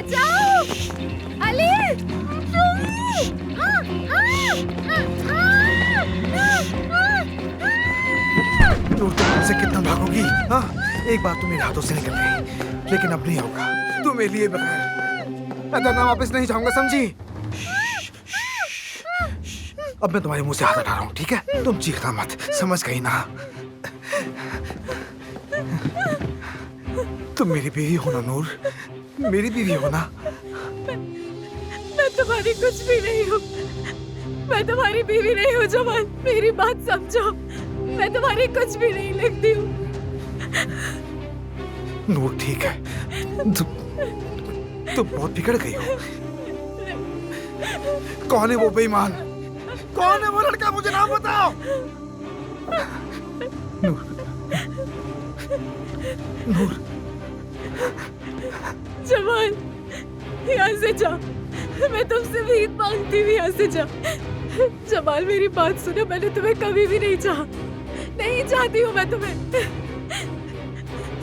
बचाओ अली। नूर तुम मुझसे कितना भागोगी? हाँ, एक बार तो मेरे हाथों से निकल गई, लेकिन अब नहीं होगा। तुम्हें लिए बगैर मैं धरना वापस नहीं जाऊंगा, समझी? अब मैं तुम्हारे मुंह से हाथ हटा रहा हूँ, ठीक है? तुम चीखना मत, समझ गई ना? तुम मेरी बीवी हो ना नूर, मेरी बीवी हो ना? मैं तुम्हारी कुछ भी नहीं हूँ, मैं तुम्हारी बीवी नहीं हूँ जमाल, मेरी बात समझो। मैं तुम्हारी कुछ भी नहीं लगती हूँ। नूर ठीक है, तुम बहुत बिगड़ गई हो। कौन है वो बेईमान? कौन है वो लड़का? मुझे नाम बताओ। नूर, नूर। जमाल यहाँ से जाओ, मैं तुमसे भीख मांगती हूँ, यहाँ से जाओ। जमाल मेरी बात सुनो, मैंने तुम्हें कभी भी नहीं चाहा, नहीं चाहती हूँ मैं तुम्हें।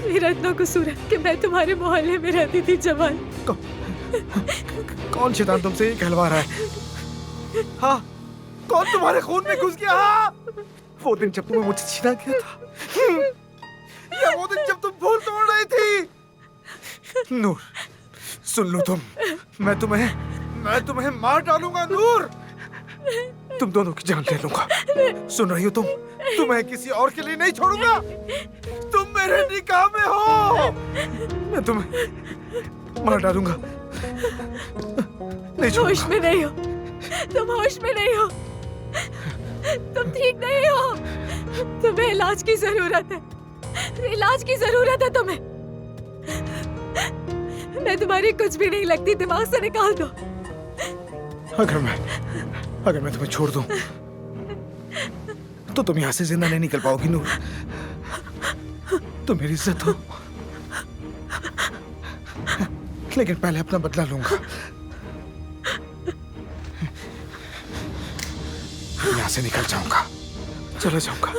मेरा इतना कसूर है कि मैं तुम्हारे मोहल्ले में रहती थी जमाल। कौन शैतान तुमसे ये कहलवा रहा है? हाँ, कौन तुम्हारे खून में घुस गया? हाँ? वो दिन जब तुम्हें मुझसे छीना गया था, या वो दिन जब तुम फूल तोड़ रही थी? नूर, सुन लो तुम, मैं तुम्हें मार डालूंगा नूर। तुम दोनों की जान ले लूंगा। सुन रही हो तुम? तुम्हें किसी और के लिए नहीं छोड़ूंगा। तुम मेरे निकाह में हो। मैं तुम्हें मार डालूंगा। नहीं छोड़ूंगा। होश में नहीं हो तुम, होश में नहीं हो तुम, ठीक नहीं हो। तुम्हें इलाज की जरूरत है, इलाज की जरूरत है तुम्हें। मैं तुम्हारी कुछ भी नहीं लगती, दिमाग से निकाल दो। अगर मैं तुम्हें छोड़ दूं तो तुम यहां से जिंदा नहीं निकल पाओगी नूर। तुम मेरी इज्जत हो, लेकिन पहले अपना बदला लूंगा। यहां से निकल जाऊंगा, चले जाऊंगा।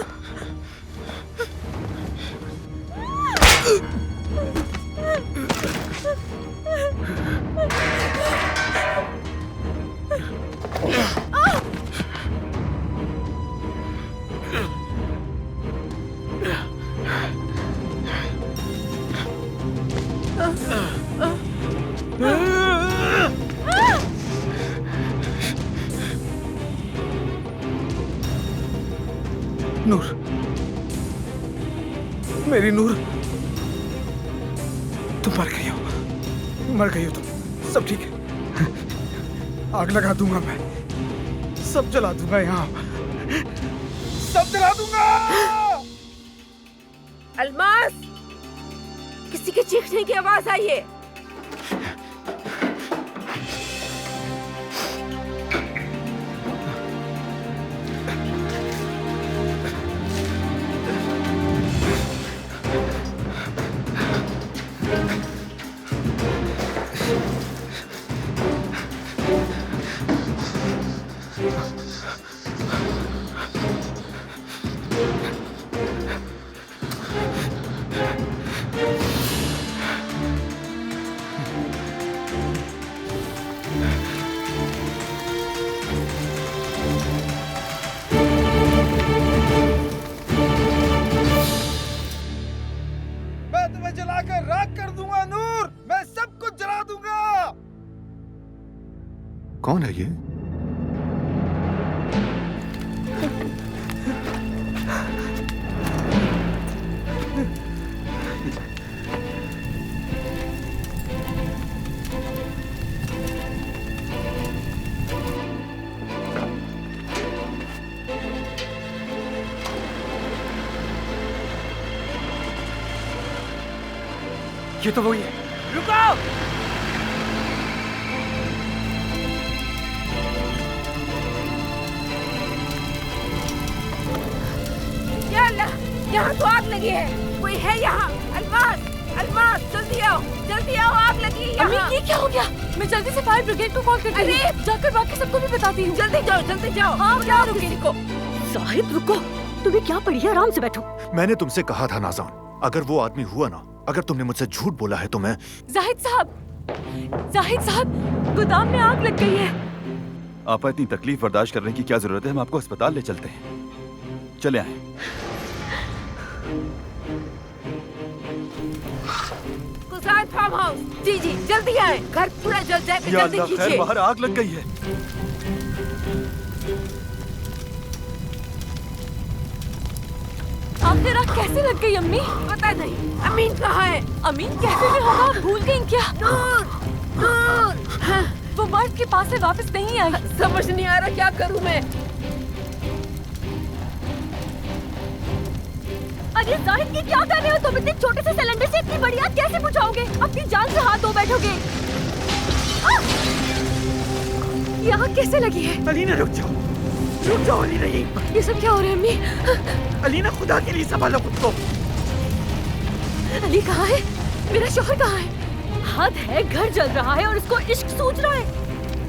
नूर, मेरी नूर, तुम मर गई हो तुम। सब ठीक है, आग लगा दूंगा मैं, सब जला दूंगा, यहाँ सब जला दूंगा। अलमास, किसी के चीखने की आवाज आई है। जलाकर राख कर दूंगा नूर, मैं सब कुछ जला दूंगा। कौन है ये? ये तो वही है। रुको! या अल्लाह, यहाँ तो आग लगी है। कोई है यहाँ? अलमास, अलमास, जल्दी आओ, आग लगी है यहाँ। ये क्या हो गया? मैं जल्दी से फायर ब्रिगेड को कॉल करती हूँ। जाकर बाकी सबको भी बताती हूँ। जल्दी जाओ। हाँ, क्या रुके को? साहिब रुको, तुम्हें क्या पड़ी है? आराम से बैठो। मैंने तुमसे कहा था नाज़ान, अगर वो आदमी हुआ ना, अगर तुमने मुझसे झूठ बोला है तो मैं... जाहिद साहब, जाहिद साहब, गोदाम में आग लग गई है। आपा, इतनी तकलीफ बर्दाश्त करने की क्या जरूरत है? हम आपको अस्पताल ले चलते हैं। चले आए। गुलजार फार्म हाउस। जी जी, जल्दी आए, घर पूरा जल जाएगा, या जल्दी अल्लाह, खैर कीजिए। बाहर आग लग गई है। आखिर आग कैसे लग गई अम्मी? पता नहीं। अमीन कहाँ है? अमीन कैसे भी होगा, भूल गई क्या? नूर, नूर। हाँ, वो मर्द के पास से वापस नहीं आई। समझ नहीं आ रहा क्या करूँ मैं। अरे जाहिद, ये क्या कर रहे हो तुम? इतने छोटे से सिलेंडर से इतनी बड़ी आग कैसे बुझाओगे? अपनी जान से हाथ धो बैठोगे। ये आग कैसे लगी है? अलीना रुक जाओ अलीना। ये सब क्या हो रहा है अम्मी? अलीना, खुदा के लिए संभालो खुद को। अली कहाँ है? मेरा शौहर कहाँ है? हद है, घर जल रहा है और इसको इश्क सूझ रहा है।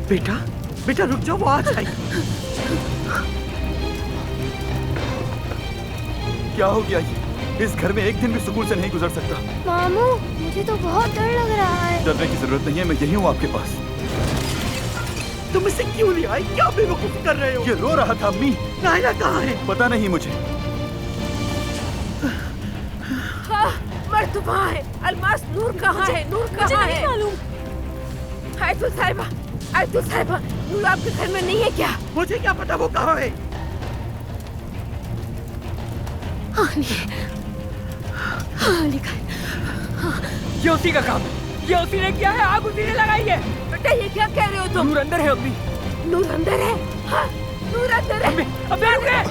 बेटा रुक जाओ, वो आ जाएगी। क्या हो गया ये? इस घर में एक दिन भी सुकून से नहीं गुजर सकता। मामू, मुझे तो बहुत डर लग रहा है। डरने की जरूरत नहीं है, मैं यही हूँ आपके पास। तुम इसे क्यों ले आए? क्या बेवकूफी कर रहे हो? ये रो रहा था अम्मी। नायला कहाँ है? पता नहीं मुझे। हाँ, मर्द वहाँ है। अलमास, नूर कहाँ है? नूर मुझे कहाँ नहीं है? मालूम। आयतुल साहिबा, नूर आपके घर में नहीं है क्या? मुझे क्या पता वो कहाँ है? अली का ये उसी का काम है। ये उसी ने किया है, आग उसी ने लगाई है। बेटा, ये क्या कह रहे हो तुम? नूर अंदर है अम्मी। नूर अंदर है? हाँ, नूर अंदर है। अम्मी, अम्मी रुक गए।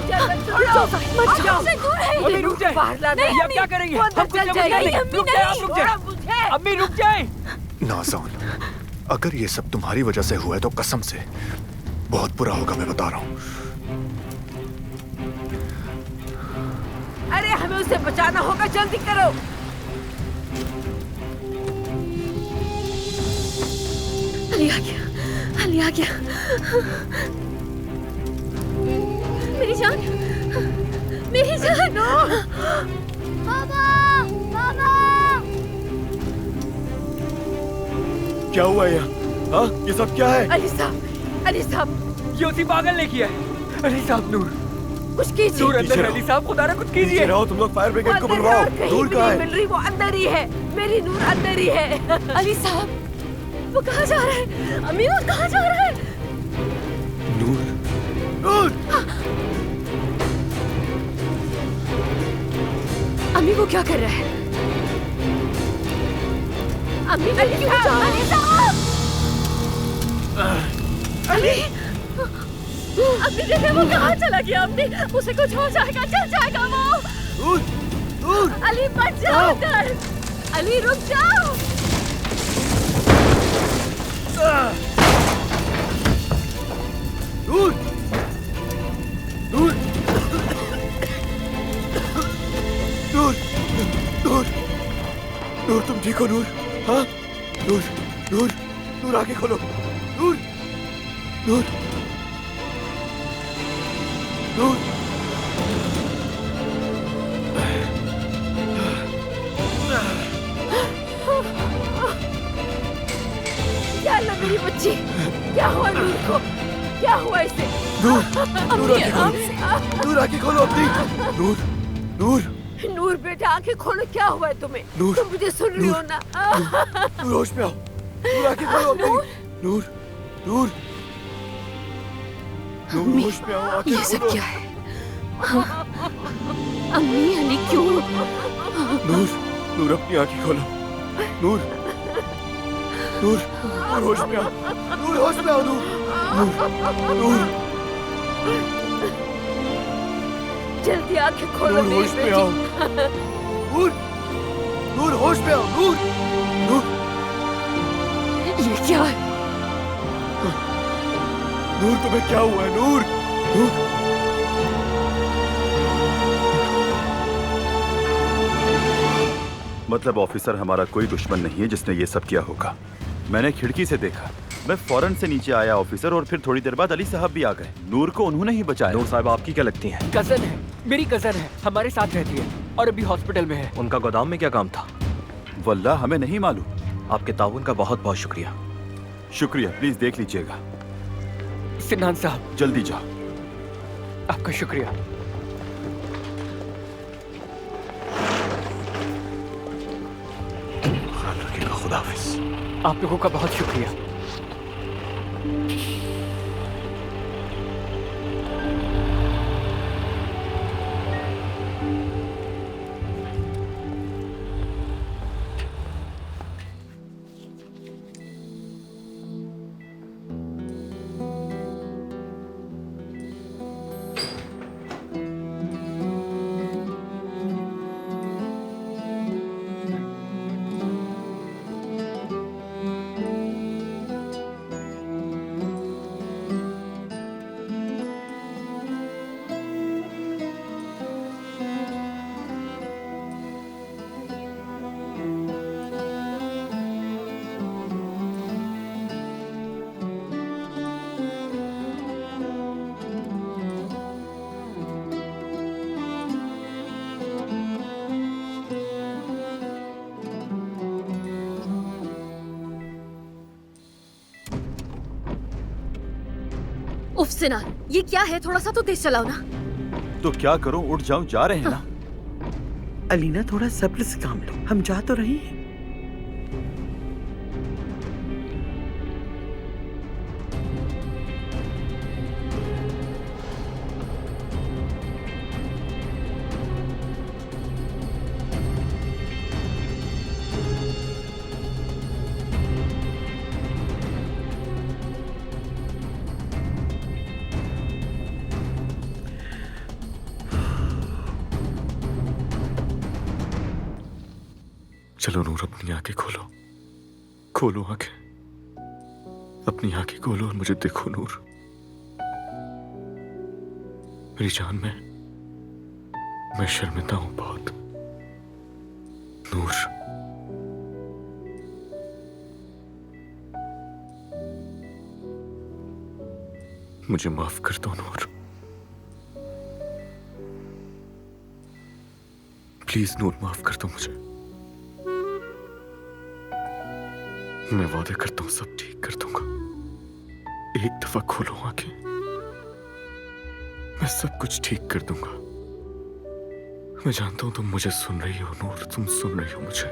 छोड़ो, मत जाओ, से दूर है अम्मी ये। रुक जाए। बाहर ला दे। ये अब क्या करेंगे? वो अंदर हम कुछ चल समझ जाएगी। नहीं। अम्मी रुक जाए, आप नहीं। रुक जाए। छोड़ो मुझे। अम्मी रुक जाए। नाज़ान, अगर ये सब तुम्हारी वजह से हुआ है तो कसम से बहुत बुरा होगा, मैं बता रहा हूँ। अरे हमें उसे बचाना होगा, जल्दी करो। अली आ गया, अली आ गया। मेरी जान, मेरी जान। पापा, पापा। क्या हुआ यहाँ? हाँ, ये सब क्या है? अली साहब, ये उसी पागल ने किया है। अली साहब, नूर कुछ कीजिए। नूर अंदर है। अली साहब, खुदा ना कुछ कीजिए। रहो, तुम लोग फायर ब्रिगेड को वो अंदर बुलवाओ। है और कहीं नूर भी कहाँ नहीं है? मिल रही, वो अंदर ही है। मेरी नूर अंदर ही है। अली साहब, वो कहाँ जा रहा है? अम्मी, वो कहाँ जा रहा है? नूर, अम्मी, वो क्या कर रहा है? अम्मी, मैं क्यों जा रहा है? अली, अम्मी देखिए, वो कहाँ चला गया? अम्मी, उसे कुछ हो जाएगा, चल जाएगा वो। नूर। अली, बच जाओ कर। अली, रुक जाओ। नूर, नूर, नूर, नूर, नूर, तुम ठीक हो नूर? हाँ, नूर, नूर, नूर, आंखें खोलो। नूर, नूर, नूर। क्या हुआ मेरी बच्ची? क्या हुआ नूर को? क्या हुआ इसे? नूर, नूर, आंखें खोलो। नूर, आंखें खोलो अपनी। नूर, नूर, नूर बेटा, आंखें खोलो। क्या हुआ है तुम्हें? नूर, तुम मुझे सुन रही हो ना? नूर, होश में आओ। नूर, आंखें खोलो अपनी। नूर, नूर, नूर, होश में आओ, आंखें ये सब खोलो। क्या है? अम्मी, अली क्यों? नूर, नूर, अपनी आंखें खोलो। नूर, नूर, नूर, होश में आओ। नूर, होश में आओ। नूर, नूर, नूर, जल्दी आंखें खोलो नूर, मेरी होश में आओ। बेटी। नूर, नूर, होश में आओ। नूर, नूर, ये क्या है? नूर, तुम्हें क्या हुआ है? नूर, नूर। मतलब ऑफिसर हमारा कोई दुश्मन नहीं है जिसने ये सब किया होगा। मैंने खिड़की से देखा, मैं फौरन से नीचे आया ऑफिसर, और फिर थोड़ी देर बाद अली साहब भी आ गए। नूर को उन्होंने ही बचाया। नूर साहब आपकी क्या लगती हैं? कजन है, मेरी कजन है, हमारे साथ रहती है और अभी हॉस्पिटल में है। उनका गोदाम में क्या काम था? वल्लाह हमें नहीं मालूम। आपके ताउन का बहुत बहुत शुक्रिया। शुक्रिया, प्लीज देख लीजिएगा। सिन्हान साहब जल्दी जाओ। आपका शुक्रिया। ख्याल रखिएगा, खुदा हाफिज। आप लोगों का बहुत शुक्रिया। उफ सिनान, ये क्या है? थोड़ा सा तो तेज चलाओ ना। तो क्या करूं, उठ जाऊं? जा रहे हैं ना। अलीना थोड़ा सब्र से काम लो, हम जा तो रहे हैं। चलो नूर, अपनी आंखें खोलो, खोलो आंखें, अपनी आंखें खोलो और मुझे देखो नूर। मेरी जान, मैं शर्मिंदा हूं बहुत। नूर, मुझे माफ कर दो नूर, प्लीज नूर, माफ कर दो मुझे। मैं वादा करता हूं सब ठीक कर दूंगा। एक दफा खोलो आंखें, मैं सब कुछ ठीक कर दूंगा। मैं जानता हूं तुम मुझे सुन रही हो नूर, तुम सुन रही हो मुझे।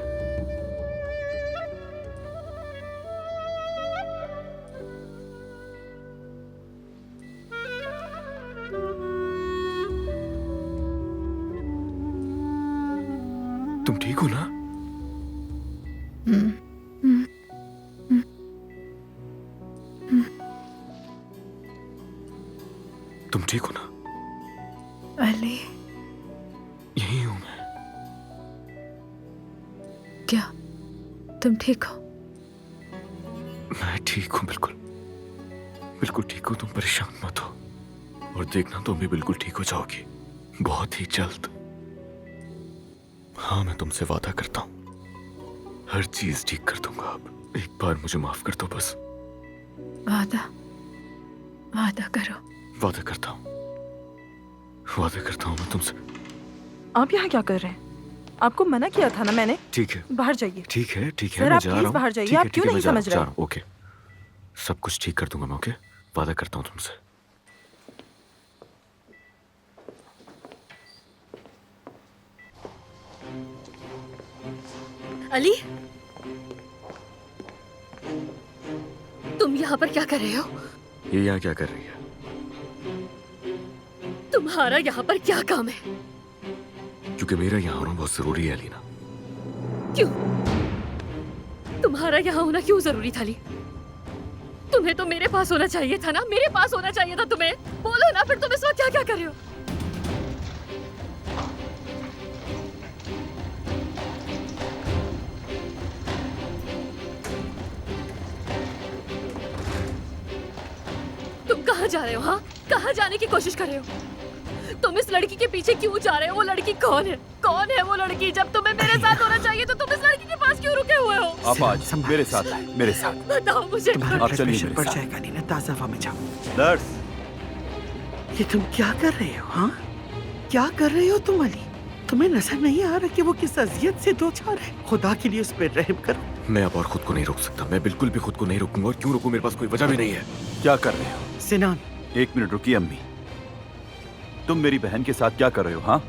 तुम ठीक हो ना? तुम ठीक हो ना? अली, यही हूं मैं। क्या तुम ठीक हो? मैं ठीक हूं, बिल्कुल बिल्कुल ठीक हूं। तुम परेशान मत हो, और देखना तुम भी बिल्कुल ठीक हो जाओगी बहुत ही जल्द। हाँ, मैं तुमसे वादा करता हूं हर चीज ठीक कर दूंगा। अब एक बार मुझे माफ कर दो बस। वादा करो। वादा करता हूं मैं तुमसे। आप यहाँ क्या कर रहे हैं? आपको मना किया था ना मैंने। ठीक है, बाहर जाइए। ठीक है, सर, मैं आप जा रहा प्लीज हूं। बाहर जाइए। ठीक है, आप क्यों ठीक है, नहीं मैं जा समझ रहा रहे? हूं। ओके, सब कुछ ठीक कर दूंगा मैं। ओके, वादा करता हूं तुमसे। अली, तुम यहाँ पर क्या कर रहे हो? ये यहाँ क्या कर रही है? तुम्हारा यहाँ पर क्या काम है? क्योंकि मेरा यहाँ होना बहुत जरूरी है अलीना। क्यों? तुम्हारा यहाँ होना क्यों जरूरी था अली? तुम्हें तो मेरे पास होना चाहिए था ना, मेरे पास होना चाहिए था तुम्हें। बोलो ना फिर, तुम इस वक्त क्या क्या कर रहे हो? तुम कहाँ जा रहे हो? हाँ, कहाँ जाने की कोशिश कर रहे हो? तुम इस लड़की के पीछे क्यों जा रहे हो? वो लड़की कौन है? कौन है वो लड़की? जब तुम्हें मेरे साथ होना चाहिए तो तुम इस लड़की के पास क्यों रुके हुए हो? आप आज मेरे साथ आए, मेरे साथ। बताओ मुझे। तुम्हारा आप चलिए प्रेशर मेरे बढ़ साथ। जाएगा नीना, ताजा हवा में जाओ। नर्स, ये तुम क्या कर रहे हो? हाँ, क्या कर रहे हो तुम अली? तुम्हें नजर नहीं आ रहा कि वो किस अजियत से दो चार है? खुदा के लिए उस पर रहम करो। मैं अब और खुद को नहीं रोक सकता। मैं बिल्कुल भी खुद को नहीं रोकूंगा। और क्यों रोकूं? मेरे पास कोई वजह भी नहीं है। क्या कर रहे हो सिनान? एक मिनट रुकिए अम्मी, तुम मेरी बहन के साथ क्या कर रहे हो? हाँ,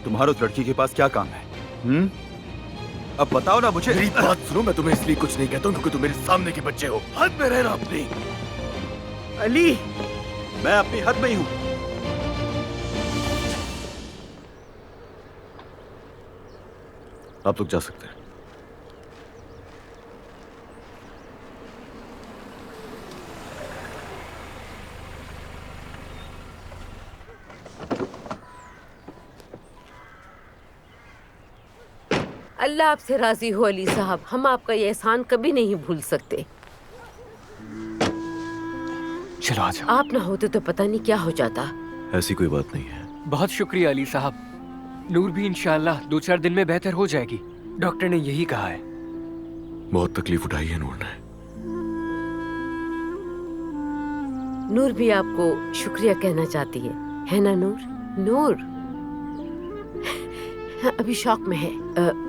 तुम्हारे उस लड़की के पास क्या काम है? अब बताओ ना मुझे। मेरी बात सुनो, मैं तुम्हें इसलिए कुछ नहीं कहता हूं क्योंकि तुम मेरे सामने के बच्चे हो। हद में रहना अपनी। अली, मैं अपनी हद में ही हूं। आप लोग जा सकते हैं। अल्लाह आपसे राजी हो अली साहब, हम आपका ये एहसान कभी नहीं भूल सकते। चलो आ जाओ। आप ना होते तो पता नहीं क्या हो जाता। ऐसी कोई बात नहीं है। बहुत शुक्रिया अली साहब। नूर भी इंशाल्लाह 2-4 दिन में बेहतर हो जाएगी। डॉक्टर ने यही कहा है। बहुत तकलीफ उठाई है नूर ने। नूर भी आपको शुक्रिया कहना चाहती है ना नूर? नूर अभी शौक में है।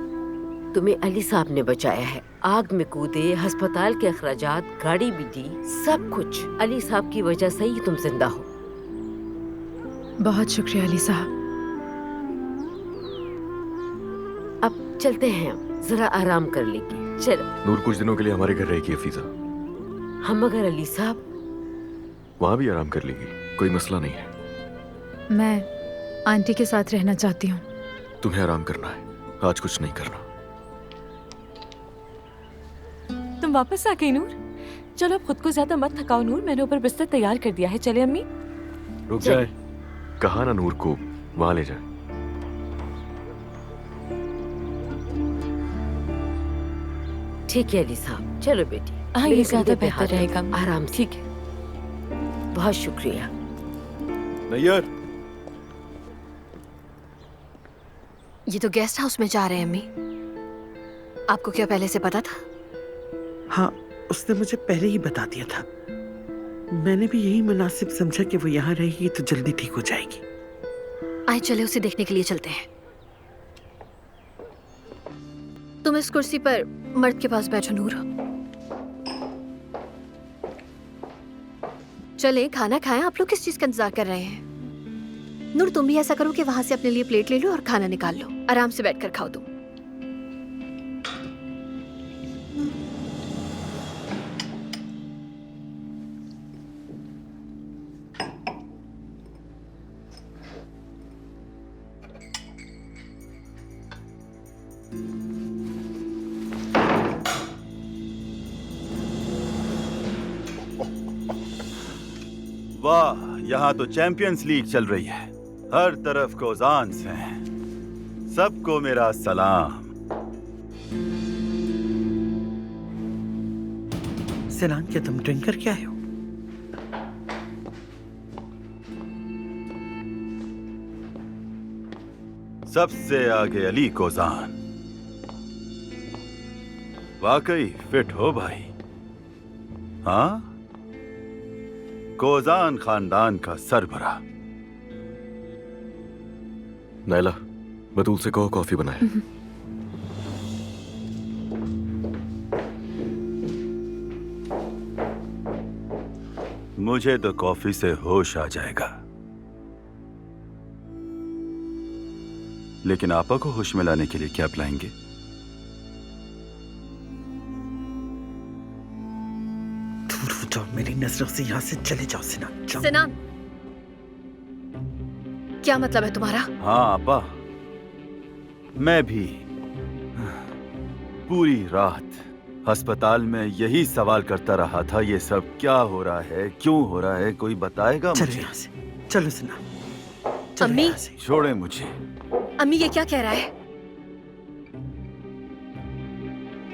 तुम्हें अली साहब ने बचाया है। आग में कूदे, अस्पताल के अखराजात, गाड़ी भी दी, सब कुछ अली साहब की वजह से ही तुम जिंदा हो। बहुत शुक्रिया अली साहब। अब चलते हैं, जरा आराम कर लेंगे। चलो। नूर कुछ दिनों के लिए हमारे घर रहेगी हफीजा। हम मगर अली साहब वहां भी आराम कर लेंगी, कोई मसला नहीं है। मैं आंटी के साथ रहना चाहती हूँ। तुम्हें आराम करना है, आज कुछ नहीं करना। तुम वापस आ गई नूर? चलो अब खुद को ज्यादा मत थकाओ नूर, मैंने ऊपर बिस्तर तैयार कर दिया है। चले अम्मी? रुक जाए, कहा ना नूर को वहां ले जाए। ठीक है अली साहब, चलो बेटी। हाँ, ये ज्यादा बेहतर रहेगा। आराम से। ठीक है। बहुत शुक्रिया। नैयर, ये तो गेस्ट हाउस में जा रहे हैं अम्मी। आपको क्या पहले से पता था? हाँ, उसने मुझे पहले ही बता दिया था। मैंने भी यही मुनासिब समझा कि वो यहाँ रहेगी तो जल्दी ठीक हो जाएगी। आइए चले उसे देखने के लिए चलते हैं। तुम इस कुर्सी पर मर्द के पास बैठो नूर। चले खाना खाएं। आप लोग किस चीज का इंतजार कर रहे हैं? नूर तुम भी ऐसा करो कि वहां से अपने लिए प्लेट ले लो और खाना निकाल लो। आराम से बैठकर खाओ तुम। वाह, यहाँ तो चैंपियंस लीग चल रही है। हर तरफ कोजान्स हैं। सबको मेरा सलाम। सिनान, क्या तुम ड्रिंक करके आए हो? सबसे आगे अली कोजान। वाकई फिट हो भाई। हाँ, कोजान खानदान का सरबरा। नायला, बतूल से कहो कॉफी बनाए। मुझे तो कॉफी से होश आ जाएगा, लेकिन आपा को होश में लाने के लिए क्या पिलाएंगे? दूर हो जाओ मेरी नजरों से, यहाँ से चले जाओ सिनान। जाओ। सिनान, क्या मतलब है तुम्हारा? हाँ आपा, मैं भी पूरी रात अस्पताल में यही सवाल करता रहा था। ये सब क्या हो रहा है, क्यों हो रहा है, कोई बताएगा चलो मुझे? यहाँ से, चलो सिनान। अम्मी, छोड़े मुझे। अम्मी ये क्या कह रहा है?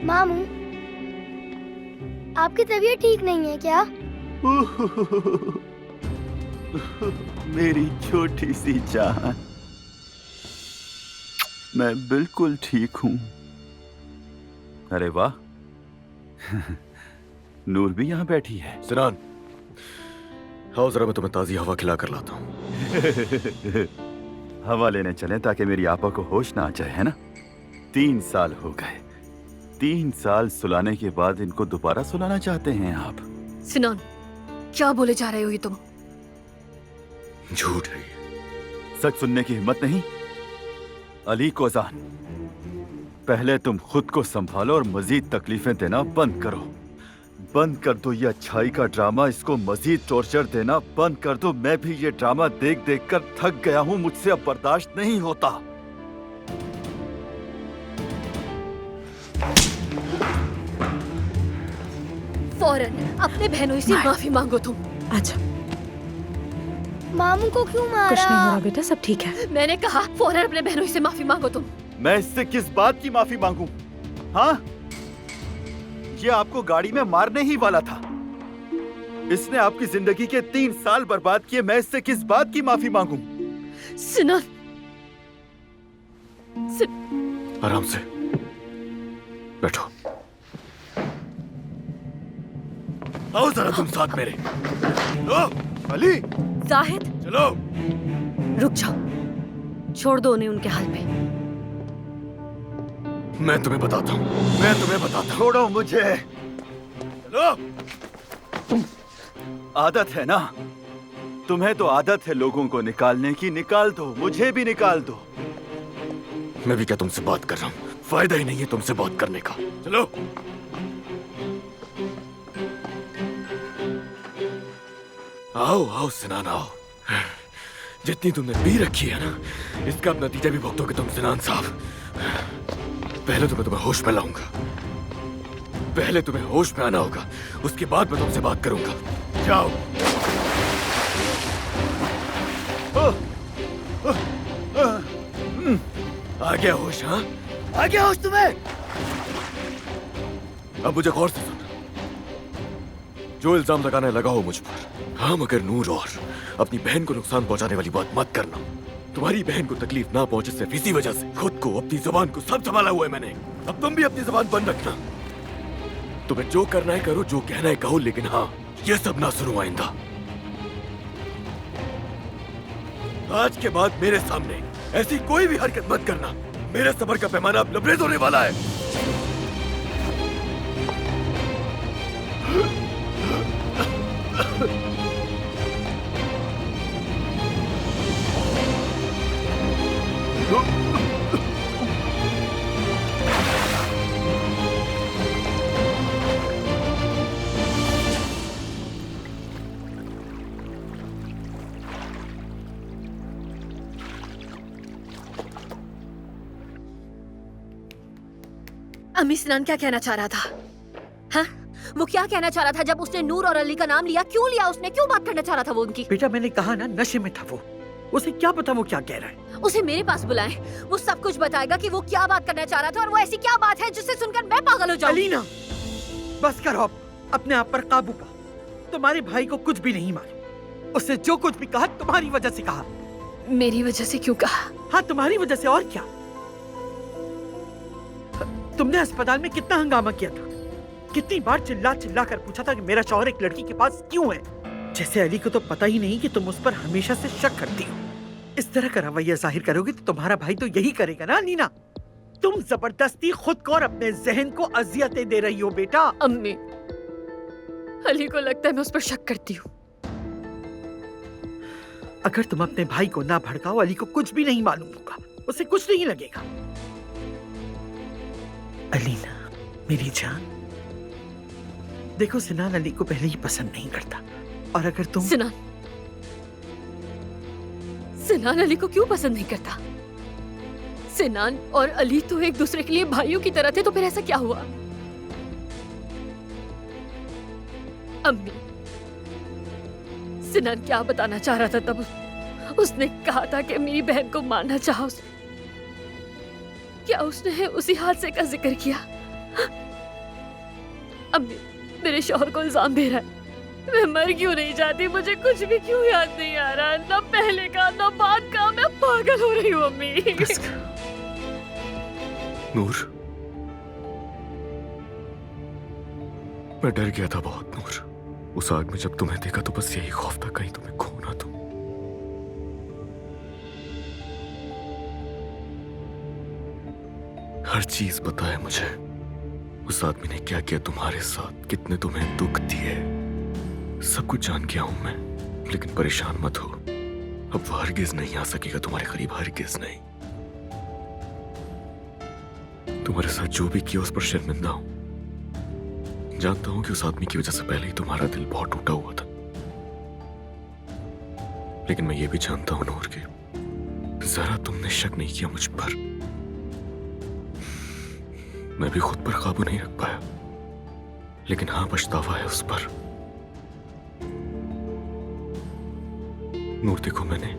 मामू, आपकी तबीयत ठीक नहीं है क्या? मेरी छोटी सी जान, मैं बिल्कुल ठीक हूँ। अरे वाह, नूर भी यहाँ बैठी है। सिनान, आओ जरा मैं तुम्हें ताजी हवा खिला कर लाता हूँ। हवा लेने चलें ताकि मेरी आपा को होश ना आ जाए, है ना? 3 साल हो गए, 3 साल सुलाने के बाद इनको दोबारा सुलाना चाहते हैं आप? सिनान, क्या बोले जा रहे हो ये तुम? झूठ है। सच सुनने की हिम्मत नहीं? अली कोजान, पहले तुम खुद को संभालो और मजीद तकलीफें देना बंद करो। बंद कर दो ये अच्छाई का ड्रामा, इसको मजीद टॉर्चर देना बंद कर दो। मैं भी ये ड्रामा देख देख कर थक गया हूँ, मुझसे अब बर्दाश्त नहीं होता। फौरन अपने बहनों से माफी मांगो तुम। अच्छा, मामू को क्यों मारा? कुछ नहीं हो रहा बेटा, सब ठीक है। मैंने कहा फौरन अपने बहनों से माफी मांगो तुम। मैं इससे किस बात की माफी मांगू? हाँ, ये आपको गाड़ी में मारने ही वाला था। इसने आपकी जिंदगी के 3 साल बर्बाद किए। मैं इससे किस बात की माफी मांगू? सिनान, आराम से बैठो। आओ जरा तुम साथ मेरे। लो, अली, जाहिद, चलो। रुक जाओ, छोड़ दो उन्हें उनके हाल पे। मैं तुम्हें बताता हूँ। छोड़ो मुझे। चलो। आदत है ना, तुम्हें तो आदत है लोगों को निकालने की। निकाल दो, मुझे भी निकाल दो। मैं भी क्या तुमसे बात कर रहा हूँ? फायदा ही नहीं है तुमसे बात करने का। चलो। आओ आओ सिनान आओ। जितनी तुमने पी रखी है ना, इसका अब नतीजा भी भुगतोगे तुम सिनान साहब। पहले तो मैं तुम्हें होश में लाऊंगा। पहले तुम्हें होश में आना होगा, उसके बाद मैं तुमसे बात करूंगा। जाओ। आ गया होश? हाँ, आ गया होश तुम्हें? अब मुझे गौर से सुन। जो इल्जाम लगाने लगा हो मुझ पर, हाँ, मगर नूर और अपनी बहन को नुकसान पहुंचाने वाली बात मत करना। तुम्हारी बहन को तकलीफ ना पहुंचे सिर्फ इसी वजह से खुद को, अपनी जुबान को सब संभाला हुआ है मैंने। अब तुम भी अपनी जुबान बंद रखना। तुम्हें जो करना है करो, जो कहना है कहो, लेकिन हाँ, ये सब ना सुनो आइंदा। आज के बाद मेरे सामने ऐसी कोई भी हरकत मत करना। मेरे सब्र का पैमाना अब लबरेज होने वाला है। अम्मी, सिनान क्या कहना चाह रहा था? हाँ, वो क्या कहना चाह रहा था जब उसने नूर और अली का नाम लिया? क्यों लिया उसने? क्यों बात करना चाह रहा था वो उनकी? बेटा, मैंने कहा ना, नशे में था वो। उसे क्या पता वो क्या कह रहा है। उसे मेरे पास बुलाएं, वो सब कुछ बताएगा कि वो क्या बात करना चाह रहा था और वो ऐसी क्या बात है जिससे सुनकर मैं पागल हो जाऊं। अलीना, बस करो अब, अपने आप पर काबू पाओ। तुम्हारे भाई को कुछ भी नहीं मालूम। उसने जो कुछ भी कहा तुम्हारी वजह से कहा। मेरी वजह से क्यों कहा? हाँ, तुम्हारी वजह से, और क्या। तुमने अस्पताल में कितना हंगामा किया था, कितनी बार चिल्ला चिल्ला कर पूछा था कि मेरा शौहर एक लड़की के पास क्यों है। जैसे अली को तो पता ही नहीं कि तुम उस पर हमेशा से शक करती हो। इस तरह का रवैया जाहिर करोगे तो तुम्हारा भाई तो यही करेगा ना नीना। तुम जबरदस्ती खुद को और अपने जहन को अजियतें दे रही हो बेटा। अम्मी, अली को लगता है मैं उस पर शक करती हूँ। अगर तुम अपने भाई को ना भड़काओ, अली को कुछ भी नहीं मालूम होगा, उसे कुछ नहीं लगेगा। अलीना मेरी जान, देखो सिनान अली को पहले ही पसंद नहीं करता, और अगर तुम सिनान अली को क्यों पसंद नहीं करता? सिनान और अली तो एक दूसरे के लिए भाइयों की तरह थे, तो फिर ऐसा क्या हुआ? अम्मी, सिनान क्या बताना चाह रहा था तब? उसने कहा था कि मेरी बहन को मारना चाहा उसने। क्या उसने उसी हादसे का जिक्र किया? अम्मी, मेरे शौहर को इल्जाम दे रहा है। मैं मर क्यों नहीं जाती? मुझे कुछ भी क्यों याद नहीं आ रहा, ना पहले का ना बाद का। मैं पागल हो रही हूँ अम्मी। नूर, मैं डर गया था बहुत नूर। उस आग में जब तुम्हें देखा तो बस यही खौफ था कहीं तुम्हें खो ना दूं। हर चीज पता है मुझे, उस आदमी ने क्या किया तुम्हारे साथ, कितने तुम्हें दुख दिए, सब कुछ जान गया हूं मैं। लेकिन परेशान मत हो, अब वो हरगिज नहीं आ सकेगा तुम्हारे करीब, हरगिज नहीं। तुम्हारे साथ जो भी किया उस पर शर्मिंदा हूं। जानता हूं कि उस आदमी की वजह से पहले ही तुम्हारा दिल बहुत टूटा हुआ था, लेकिन मैं ये भी जानता हूं नूर, कि जरा तुमने शक नहीं किया मुझ पर। मैं भी खुद पर काबू नहीं रख पाया, लेकिन हाँ पछतावा है उस पर। नूर देखो, मैंने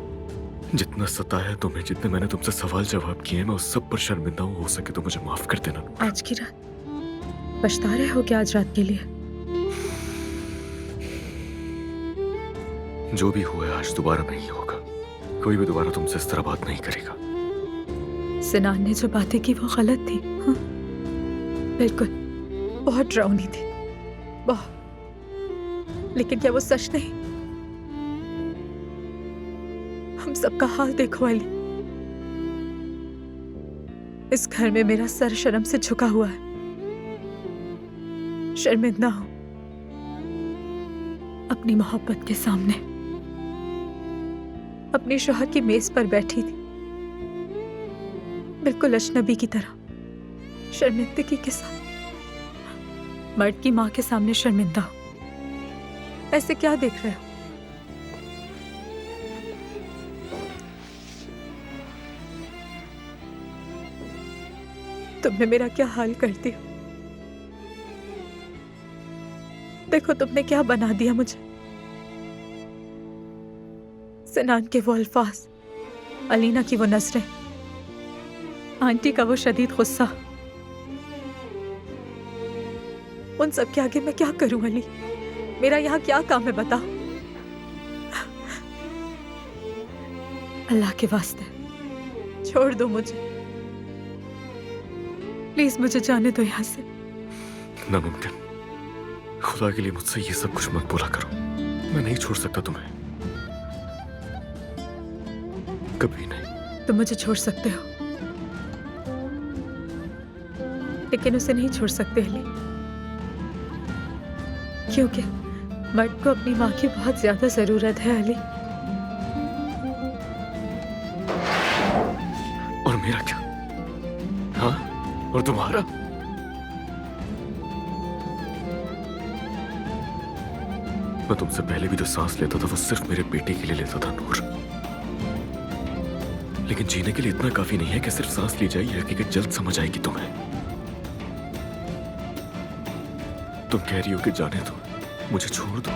जितना सताया तुम्हें, जितने मैंने तुमसे सवाल जवाब किए, मैं उस सब पर शर्मिंदा हूं। हो सके तो मुझे माफ कर देना नूर। आज की रात पछता रहे हो क्या? आज रात के लिए जो भी हुआ है आज दोबारा नहीं होगा। कोई भी दोबारा तुमसे इस तरह बात नहीं करेगा। सिनान ने जो बातें की वो गलत थी। हाँ? बिल्कुल, बहुत डरावनी थी, बहुत। लेकिन क्या वो सच नहीं? हम सबका हाल देखो अली। इस घर में मेरा सर शर्म से झुका हुआ है। शर्मिंदा हूं अपनी मोहब्बत के सामने। अपने शौहर की मेज पर बैठी थी, बिल्कुल अजनबी की तरह, शर्मिंदगी के साथ। मर्द की मां के सामने शर्मिंदा हूं। ऐसे क्या देख रहे हो? तुमने मेरा क्या हाल कर दिया। देखो तुमने क्या बना दिया मुझे। सिनान के वो अल्फाज, अलीना की वो नजरें, आंटी का वो शदीद गुस्सा, उन सब के आगे मैं क्या करूं अली? मेरा यहाँ क्या काम है बता? अल्लाह के वास्ते छोड़ दो मुझे, प्लीज मुझे जाने दो यहाँ से। नामुमकिन, खुदा के लिए मुझसे ये सब कुछ मत बोला करो। मैं नहीं छोड़ सकता तुम्हें, कभी नहीं। तुम मुझे छोड़ सकते हो, लेकिन उसे नहीं छोड़ सकते अली, क्योंकि मर्द को अपनी माँ की बहुत ज्यादा जरूरत है अली। और मेरा क्या? हाँ, और तुम्हारा? मैं तुमसे पहले भी जो सांस लेता था वो सिर्फ मेरे बेटे के लिए लेता था नूर। लेकिन जीने के लिए इतना काफी नहीं है कि सिर्फ सांस ली जाए। ये हकीकत जल्द समझ आएगी तुम्हें। तुम कह रही हो कि जाने दो, मुझे छोड़ दो,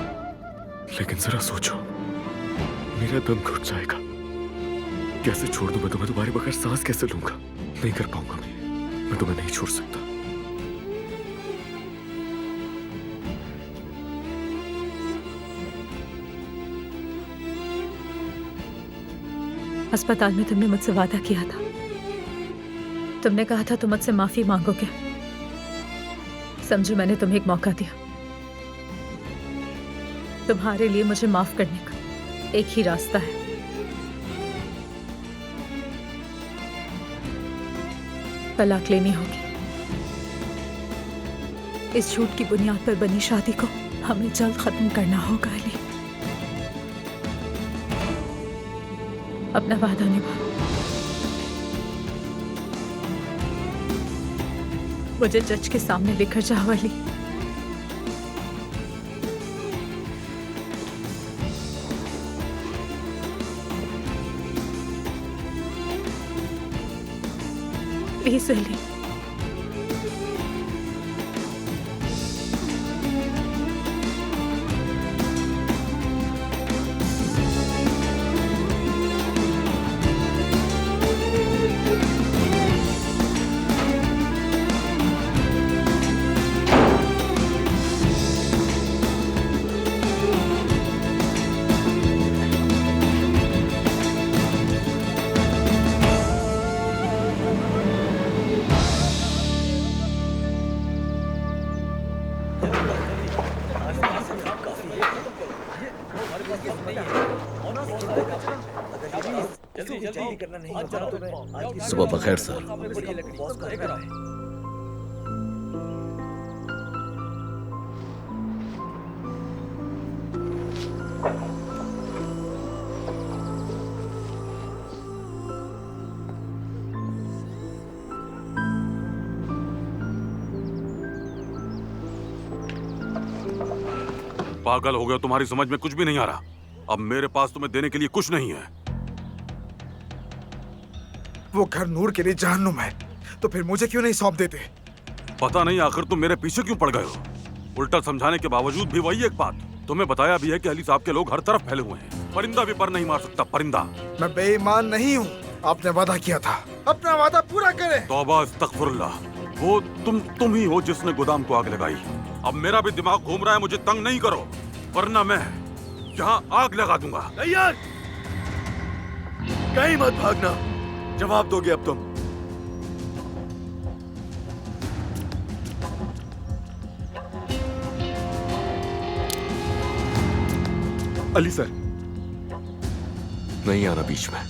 लेकिन जरा सोचो, मेरा दम घुट जाएगा। कैसे छोड़ दूं मैं तुम्हें? तुम्हारे बगैर सांस कैसे लूंगा? नहीं कर पाऊंगा मैं तुम्हें नहीं छोड़ सकता। अस्पताल में तुमने मुझसे वादा किया था, तुमने कहा था तुम मुझसे माफी मांगोगे। समझो मैंने तुम्हें एक मौका दिया। तुम्हारे लिए मुझे माफ करने का एक ही रास्ता है, तलाक लेनी होगी। इस झूठ की बुनियाद पर बनी शादी को हमें जल्द खत्म करना होगा अली। अपना वादा निभा। मुझे जज के सामने लेकर जाओ अली। प्लीज अली। सुबह बखैर सर। पागल हो गया, तुम्हारी समझ में कुछ भी नहीं आ रहा। अब मेरे पास तुम्हें देने के लिए कुछ नहीं है। वो घर नूर के लिए जहन्नुम है, तो फिर मुझे क्यों नहीं सौंप देते? पता नहीं आखिर तुम मेरे पीछे क्यों पड़ गए हो। उल्टा समझाने के बावजूद भी वही एक बात। तुम्हें बताया भी है कि अली साहब के लोग हर तरफ फैले हुए हैं। परिंदा भी पर नहीं मार सकता, परिंदा। मैं बेईमान नहीं हूँ। आपने वादा किया था, अपना वादा पूरा करें। तौबा अस्तगफुरुल्लाह। वो तुम ही हो जिसने गोदाम को आग लगाई। अब मेरा भी दिमाग घूम रहा है, मुझे तंग नहीं करो वरना मैं यहाँ आग लगा दूंगा। यार कहीं मत भागना, जवाब दोगे अब तुम। अली सर, नहीं आना बीच में।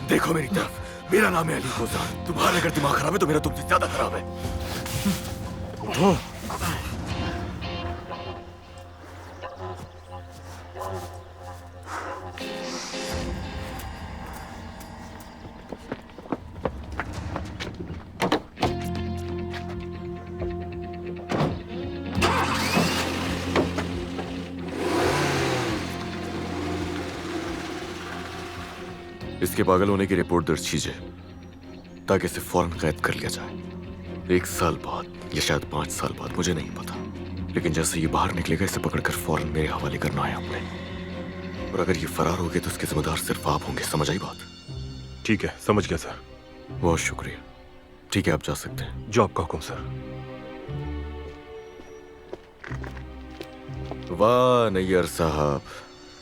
देखो मेरी तरफ, मेरा नाम है अली कोज़ान। तुम्हारा अगर दिमाग खराब है तो मेरा तुमसे ज्यादा खराब है। उठो। इसके पागल होने की रिपोर्ट दर्ज कीजिए ताकि इसे फौरन कैद कर लिया जाए। 1 साल बाद या शायद 5 साल बाद, मुझे नहीं पता, लेकिन जैसे ये बाहर निकलेगा इसे पकड़कर फौरन मेरे हवाले करना है आपने। और अगर ये फरार हो गए तो इसके जिम्मेदार सिर्फ आप होंगे। समझ आई बात? ठीक है, समझ गया सर। बहुत शुक्रिया। ठीक है, आप जा सकते हैं। जो आपका हुक्म सर। वाह नैयर साहब,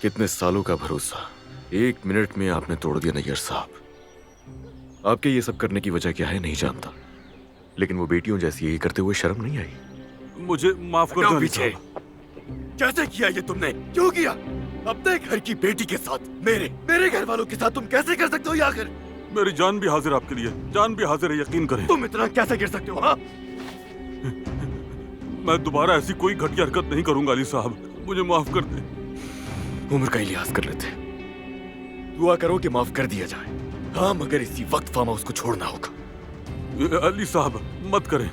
कितने सालों का भरोसा। 1 मिनट में आपने तोड़ दिया नैयर साहब। आपके ये सब करने की वजह क्या है नहीं जानता, लेकिन वो बेटियों जैसी यही करते हुए शर्म नहीं आई? मुझे माफ कर दो पीछे। कैसे किया ये तुमने? क्यों किया? अपने घर की बेटी के साथ, मेरे घर वालों के साथ तुम कैसे कर सकते हो? ये आखिर मेरी जान भी हाजिर आपके लिए, जान भी हाजिर है, यकीन करें। तुम इतना कैसे गिर सकते हो? हाँ? मैं दोबारा ऐसी कोई घटिया हरकत नहीं करूंगा अली साहब, मुझे माफ कर दे। उम्र का ही लिहाज कर लेते, दुआ करो कि माफ कर दिया जाए। हाँ, मगर इसी वक्त फार्म हाउस को छोड़ना होगा। अली साहब मत करें,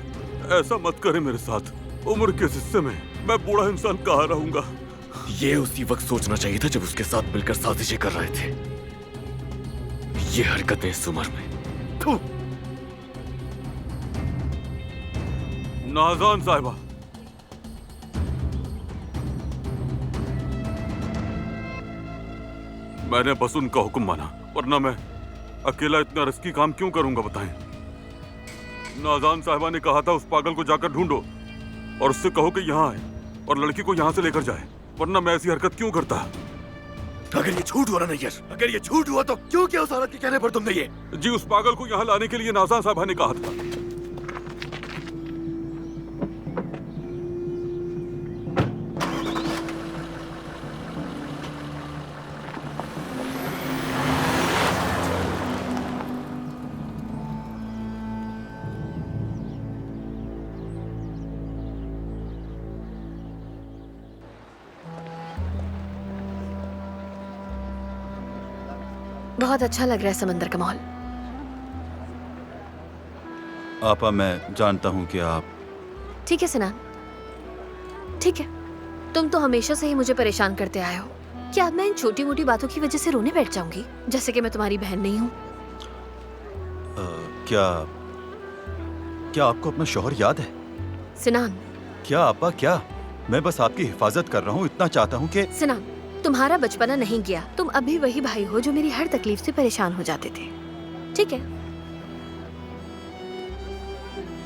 ऐसा मत करें मेरे साथ। उम्र के हिस्से में मैं बूढ़ा इंसान कहाँ रहूंगा। ये उसी वक्त सोचना चाहिए था जब उसके साथ मिलकर साजिशें कर रहे थे। ये हरकतें इस उम्र में। नाज़ान साहिबा, मैंने बस उनका हुक्म माना, वरना मैं अकेला इतना रिस्की काम क्यों करूंगा बताएं। नाज़ान साहिबा ने कहा था उस पागल को जाकर ढूंढो और उससे कहो कि यहाँ आए और लड़की को यहाँ से लेकर जाए, वरना मैं ऐसी हरकत क्यों करता। अगर ये झूठ हुआ ना नैयर, अगर ये झूठ हुआ तो क्यों किया उस औरत के कहने पर तुमने ये? जी, उस पागल को यहाँ लाने के लिए नाज़ान साहिबा ने कहा था। बहुत अच्छा लग रहा है समंदर का माहौल। आपा, मैं जानता हूँ कि आप। ठीक है सिनान, ठीक है। तुम तो हमेशा से ही मुझे परेशान करते आए हो। क्या अब मैं इन छोटी मोटी बातों की वजह से रोने बैठ जाऊंगी, जैसे कि मैं तुम्हारी बहन नहीं हूँ? क्या आपको अपना शौहर याद है? सिनान। क्या आपा, क्या? मैं बस आपकी हिफाजत कर रहा हूँ, इतना चाहता हूँ कि। सिनान, तुम्हारा बचपना नहीं गया। तुम अभी वही भाई हो जो मेरी हर तकलीफ से परेशान हो जाते थे, ठीक है?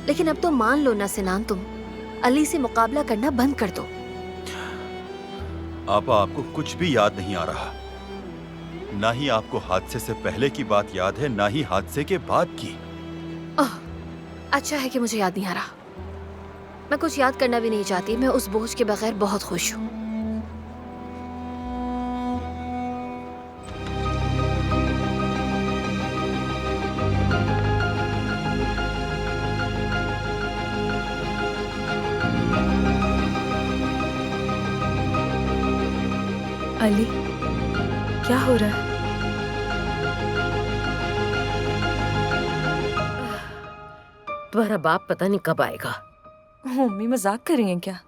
लेकिन अब तो मान लो ना सिनान, तुम अली से मुकाबला करना बंद कर दो। आपा, आपको कुछ भी याद नहीं आ रहा। ना ही आपको हादसे से पहले की बात याद है, ना ही हादसे के बाद की। अच्छा है कि मुझे याद नहीं आ रहा। मैं कुछ याद करना भी नहीं चाहती। मैं उस बोझ के बगैर बहुत खुश हूँ। अली, क्या हो रहा है? तुम्हारा बाप पता नहीं कब आएगा। मम्मी मजाक कर रही हैं क्या?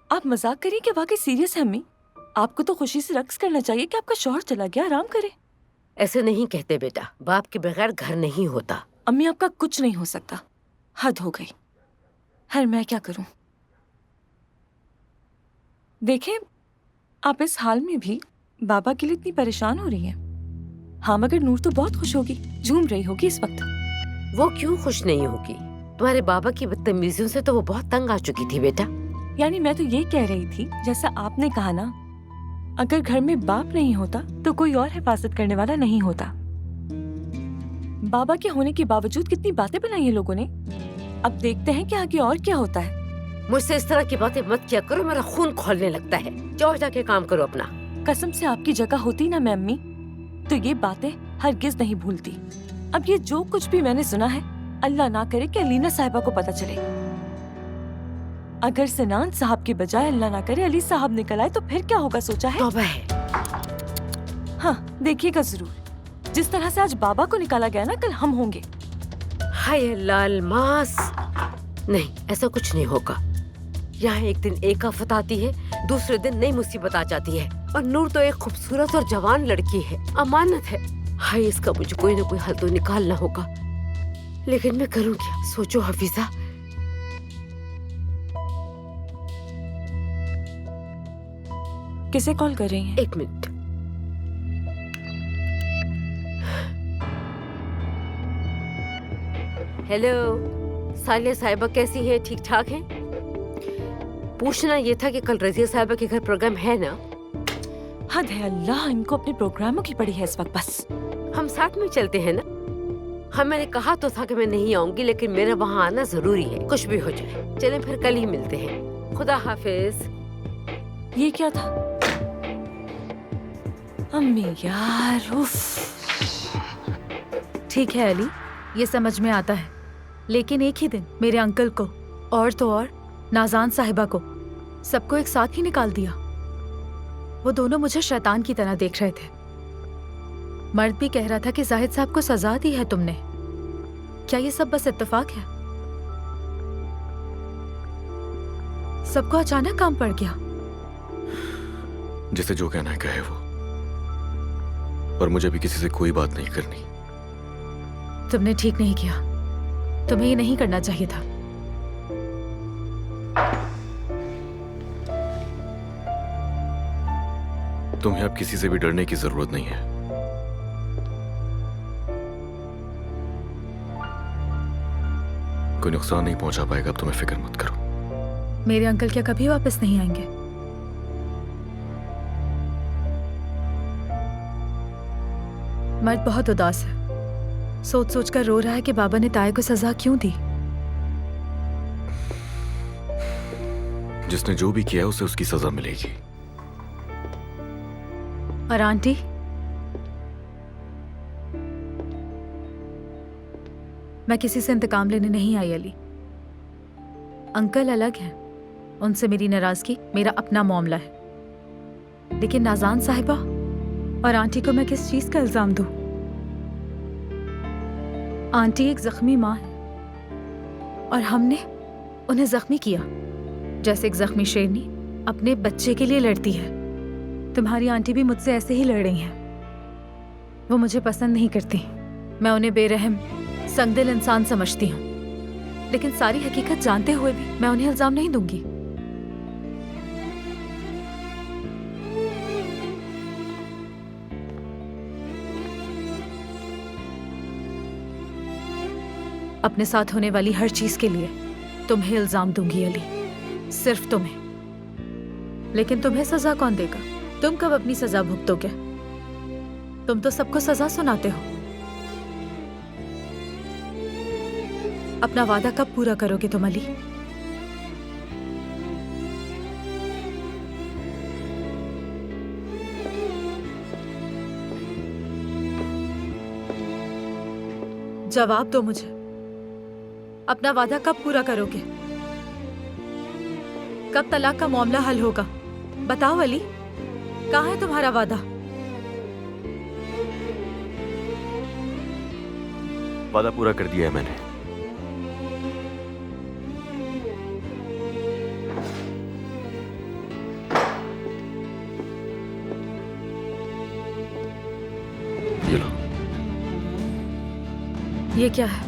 आप मजाक करिए क्या वाकई सीरियस है अम्मी? आपको तो खुशी से रक्स करना चाहिए कि आपका शौहर चला गया, आराम करे। ऐसे नहीं कहते बेटा, बाप के बगैर घर नहीं होता। अम्मी आपका कुछ नहीं हो सकता, हद हो गई। हर मैं क्या करूं? देखें, आप इस हाल में भी बाबा के लिए इतनी परेशान हो रही हैं। हाँ, मगर नूर तो बहुत खुश होगी, झूम रही होगी इस वक्त। वो क्यों खुश नहीं होगी? तुम्हारे बाबा की बदतमीजियों से तो वो बहुत तंग आ चुकी थी बेटा। यानी मैं तो ये कह रही थी, जैसा आपने कहा ना, अगर घर में बाप नहीं होता तो कोई और हिफाजत करने वाला नहीं होता। बाबा के होने के बावजूद कितनी बातें बनाई है लोगों ने। अब देखते हैं कि आगे और क्या होता है। मुझसे इस तरह की बातें मत किया करो, मेरा खून खोलने लगता है। जाओ जाके काम करो अपना। कसम से आपकी जगह होती ना मैं अम्मी, तो ये बातें हरगिज नहीं भूलती। अब ये जो कुछ भी मैंने सुना है, अल्लाह ना करे कि अलीना साहिबा को पता चले। अगर सिनान साहब के बजाय अल्लाह ना करे अली साहब निकल आए तो फिर क्या होगा सोचा है? तौबा है। हाँ, देखिएगा जरूर। जिस तरह से आज बाबा को निकाला गया ना, कल हम होंगे। हाय लाल मास, नहीं ऐसा कुछ नहीं होगा। यहाँ एक दिन एक आफत आती है, दूसरे दिन नई मुसीबत आ जाती है। और नूर तो एक खूबसूरत और जवान लड़की है, अमानत है। हाय, इसका मुझे कोई ना कोई हल तो निकालना होगा, लेकिन मैं करूँ क्या? सोचो हफीजा। किसे कॉल कर रही हैं? एक मिनट। हेलो, सालिया साहिबा कैसी हैं? ठीक ठाक हैं? पूछना ये था कि कल रजिया साहिबा के घर प्रोग्राम है ना? हद है अल्लाह, इनको अपने प्रोग्रामों की पड़ी है इस वक्त। बस हम साथ में चलते हैं ना। हाँ, मैंने कहा तो था कि मैं नहीं आऊंगी, लेकिन मेरा वहाँ आना जरूरी है, कुछ भी हो जाए। चलें फिर कल ही मिलते हैं। खुदा हाफिज। ये क्या था? अम्मी यार, उफ। ठीक है अली, ये समझ में आता है, लेकिन एक ही दिन मेरे अंकल को और तो और नाजान साहिबा को, सबको एक साथ ही निकाल दिया। वो दोनों मुझे शैतान की तरह देख रहे थे। मर्द भी कह रहा था कि जाहिद साहब को सजा दी है तुमने। क्या ये सब बस इत्तेफाक है? सबको अचानक काम पड़ गया। जिसे जो कहना है कहे वो, और मुझे भी किसी से कोई बात नहीं करनी। तुमने ठीक नहीं किया, तुम्हें ये नहीं करना चाहिए था। तुम्हें अब किसी से भी डरने की जरूरत नहीं है। कोई नुकसान नहीं पहुंचा पाएगा, अब तुम्हें फिक्र मत करो। मेरे अंकल क्या कभी वापस नहीं आएंगे? मर्द बहुत उदास है, सोच सोच कर रो रहा है कि बाबा ने ताए को सजा क्यों दी। जिसने जो भी किया है उसे उसकी सजा मिलेगी। और आंटी? मैं किसी से इंतकाम लेने नहीं आई अली। अंकल अलग हैं, उनसे मेरी नाराजगी मेरा अपना मामला है। लेकिन नाजान साहिबा और आंटी को मैं किस चीज का इल्जाम दूं? आंटी एक जख्मी माँ है और हमने उन्हें जख्मी किया, जैसे एक जख्मी शेरनी अपने बच्चे के लिए लड़ती है। तुम्हारी आंटी भी मुझसे ऐसे ही लड़ रही हैं। वो मुझे पसंद नहीं करती, मैं उन्हें बेरहम संगदिल इंसान समझती हूँ, लेकिन सारी हकीकत जानते हुए भी मैं उन्हें इल्जाम नहीं दूंगी। अपने साथ होने वाली हर चीज के लिए तुम्हें इल्जाम दूंगी अली, सिर्फ तुम्हें। लेकिन तुम्हें सजा कौन देगा? तुम कब अपनी सजा भुगतोगे? तुम तो सबको सजा सुनाते हो। अपना वादा कब पूरा करोगे तुम अली? जवाब दो मुझे, अपना वादा कब पूरा करोगे? कब तलाक का मामला हल होगा? बताओ अली, कहाँ है तुम्हारा वादा? वादा पूरा कर दिया है मैंने। ये लो। ये क्या है?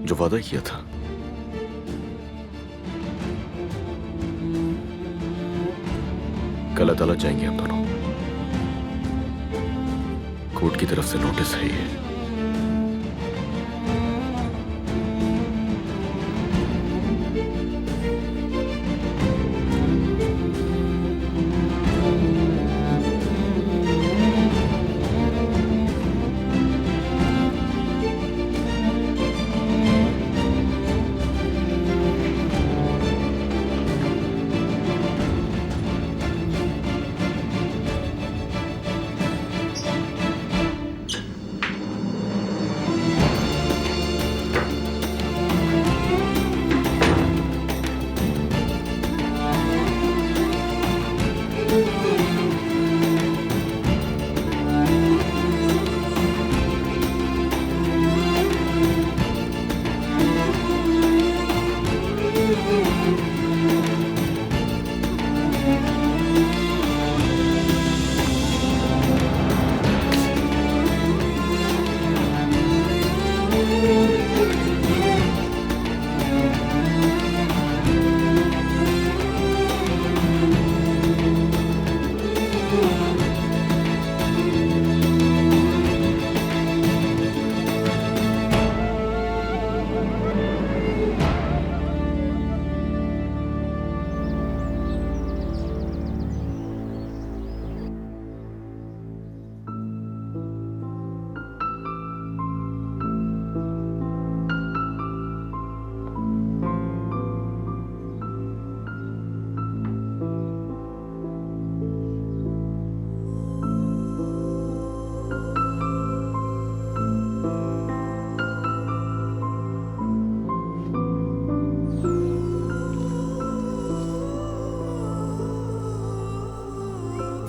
जो वादा किया था। कल अदालत जाएंगे हम दोनों। कोर्ट की तरफ से नोटिस है ये।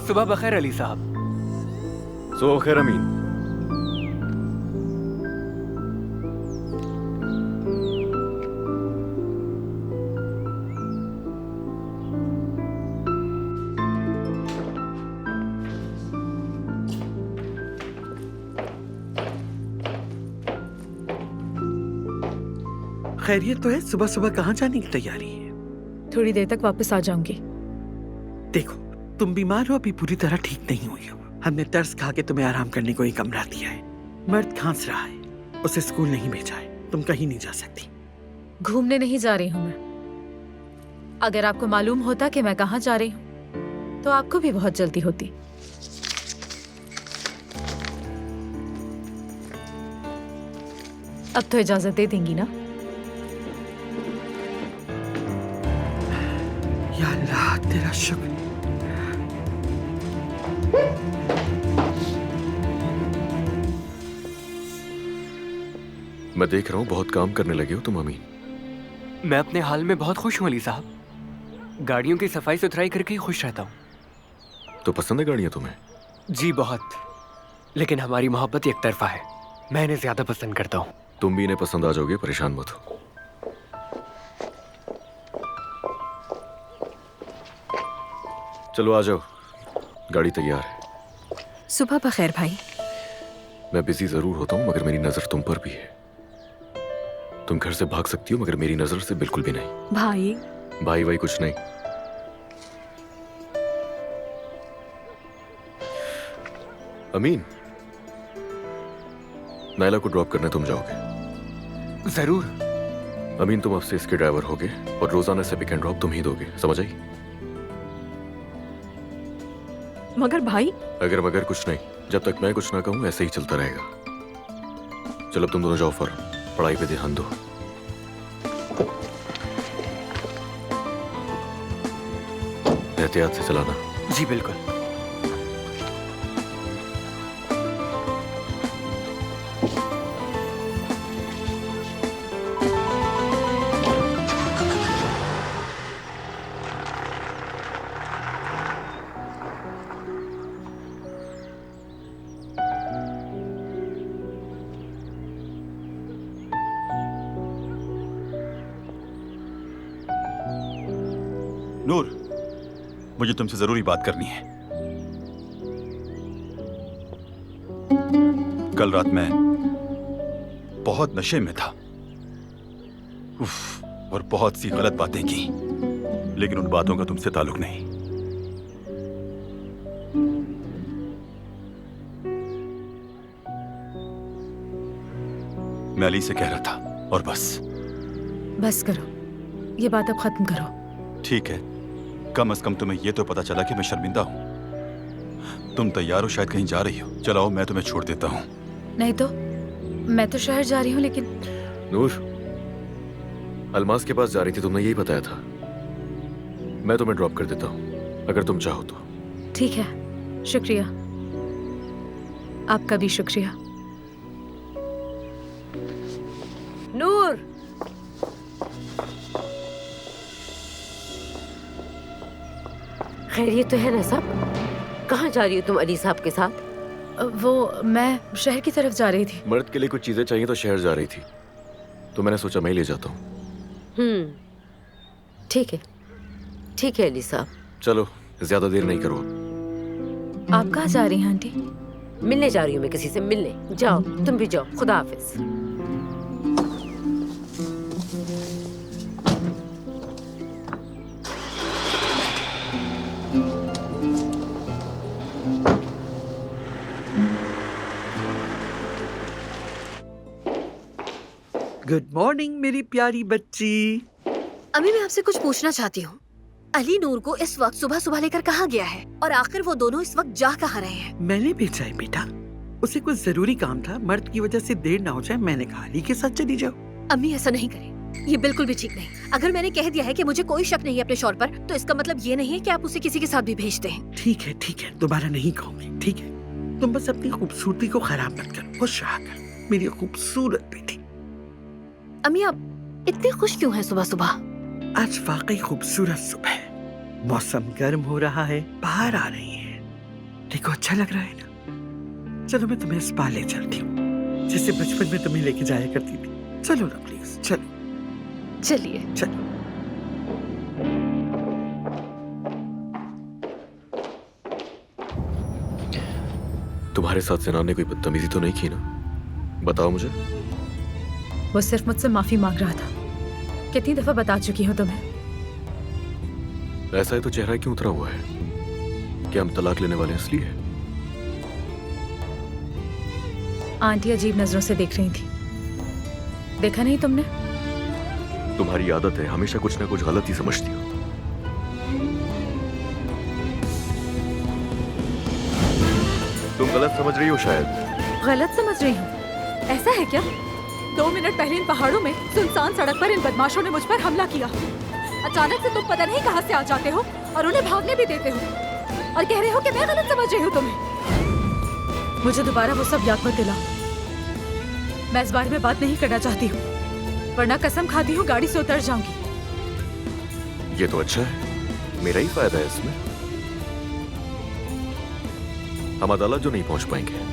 सुबह बखैर अली साहब। सुबह बखैर अमीन। खैरियत तो है? सुबह सुबह कहाँ जाने की तैयारी है? थोड़ी देर तक वापस आ जाऊंगी। देखो, तुम बीमार हो, अभी पूरी तरह ठीक नहीं हुई हो। हमने तरस खा के तुम्हें आराम करने को ही कमरा दिया है। मर्द खांस रहा है, उसे स्कूल नहीं भेजा है। तुम कहीं नहीं जा सकती। घूमने नहीं जा रही हूँ मैं। अगर आपको मालूम होता कि मैं कहाँ जा रही हूँ तो आपको भी बहुत जल्दी होती। अब तो इजाजत दे देंगी ना? या अल्लाह, तेरा शुक्र। मैं देख रहा हूँ बहुत काम करने लगे हो तुम अमीन। मैं अपने हाल में बहुत खुश हूँ अली साहब। गाड़ियों की सफाई सुथराई करके ही खुश रहता हूँ। तो पसंद है गाड़ियाँ तुम्हें? जी बहुत, लेकिन हमारी मोहब्बत एक तरफा है। मैं इन्हें ज्यादा पसंद करता हूँ। तुम भी इन्हें पसंद आ जाओगे, परेशान मत हो। चलो आ जाओ, गाड़ी तैयार है। सुबह बखैर भाई। मैं बिजी जरूर होता हूँ मगर मेरी नजर तुम पर भी है। तुम घर से भाग सकती हो मगर मेरी नजर से बिल्कुल भी नहीं। भाई भाई भाई कुछ नहीं। अमीन, नायला को ड्रॉप करने तुम जाओगे? जरूर। अमीन, तुम अब से इसके ड्राइवर होगे और रोजाना से पिक एंड ड्रॉप तुम ही दोगे, समझ आई? मगर भाई। अगर कुछ नहीं, जब तक मैं कुछ ना कहूं ऐसे ही चलता रहेगा। चलो अब तुम दोनों जाओ फौरन। पढ़ाई पे ध्यान दो। एहतियात से चलाना। जी बिल्कुल। नूर, मुझे तुमसे जरूरी बात करनी है। कल रात मैं बहुत नशे में था। उफ, और बहुत सी गलत बातें की, लेकिन उन बातों का तुमसे ताल्लुक नहीं। मैं अली से कह रहा था और बस। बस करो, ये बात अब खत्म करो। ठीक है, कम से कम तुम्हें यह तो पता चला कि मैं शर्मिंदा हूं। तुम तैयार हो, शायद कहीं जा रही हो। चलाओ, मैं तुम्हें छोड़ देता हूं। नहीं तो मैं तो शहर जा रही हूँ, लेकिन नूर, अलमास के पास जा रही थी, तुमने यही बताया था। मैं तुम्हें ड्रॉप कर देता हूँ अगर तुम चाहो तो। ठीक है, शुक्रिया। आपका भी शुक्रिया। नूर, खैरियत तो है ना सब? कहाँ जा रही हो तुम अली साहब के साथ? वो मैं शहर की तरफ जा रही थी। मर्द के लिए कुछ चीजें चाहिए तो शहर जा रही थी, तो मैंने सोचा मैं ही ले जाता हूँ। ठीक है, ठीक है अली साहब। चलो, ज्यादा देर नहीं करो। आप कहाँ जा रही हैं आंटी? मिलने जा रही हूँ मैं किसी से, मिलने। जाओ, तुम भी जाओ। खुदा हाफिज। गुड मॉर्निंग मेरी प्यारी बच्ची। अम्मी, मैं आपसे कुछ पूछना चाहती हूँ। अली नूर को इस वक्त सुबह सुबह लेकर कहाँ गया है, और आखिर वो दोनों इस वक्त जा कहाँ रहे हैं? मैंने भेजा है बेटा, उसे कुछ जरूरी काम था। मर्द की वजह से देर ना हो जाए, मैंने कहा अली के साथ चली जाओ। अम्मी, ऐसा नहीं करें, ये बिल्कुल भी ठीक नहीं। अगर मैंने कह दिया है कि मुझे कोई शक नहीं है अपने शौहर पर, तो इसका मतलब ये नहीं है कि आप उसे किसी के साथ भी भेजते हैं। ठीक है, दोबारा नहीं कहूँगी। ठीक है, तुम बस अपनी खूबसूरती को खराब मत करो, खुश रहा कर मेरी खूबसूरत बेटी। अम्मी, आप इतनी खुश क्यों हैं सुबह सुबह? आज वाकई खूबसूरत सुबह है, मौसम गर्म हो रहा है, बाहर आ रही है। देखो, अच्छा लग रहा है ना? चलो मैं तुम्हें स्पा ले चलती हूँ, जैसे बचपन में तुम्हें लेके जाया करती थी। चलो ना प्लीज, चलो। चलिए। चलो। तुम्हारे साथ सिना ने कोई बदतमीजी तो नहीं की ना? बताओ मुझे। वो सिर्फ मुझसे माफी मांग रहा था। कितनी दफा बता चुकी हूँ तुम्हें। ऐसा है तो चेहरा क्यों उतरा हुआ है? क्या हम तलाक लेने वाले हैं इसलिए? आंटी अजीब नजरों से देख रही थी, देखा नहीं तुमने? तुम्हारी आदत है, हमेशा कुछ ना कुछ गलत ही समझती हो। तुम गलत समझ रही हो शायद। गलत समझ रही हूँ? ऐसा है क्या? 2 मिनट पहले इन पहाड़ों में सुनसान सड़क पर इन बदमाशों ने मुझ पर हमला किया। अचानक से तुम पता नहीं कहां से आ जाते हो और उन्हें भागने भी देते हो, और कह रहे हो कि मैं गलत समझ रही हूँ तुम्हें। मुझे दोबारा वो सब याद मत दिला। मैं इस बारे में बात नहीं करना चाहती हूँ, वरना कसम खाती हूँ गाड़ी से उतर जाऊंगी। ये तो अच्छा है, मेरा ही फायदा है इसमें। हम अदालत जो नहीं पहुंच पाएंगे।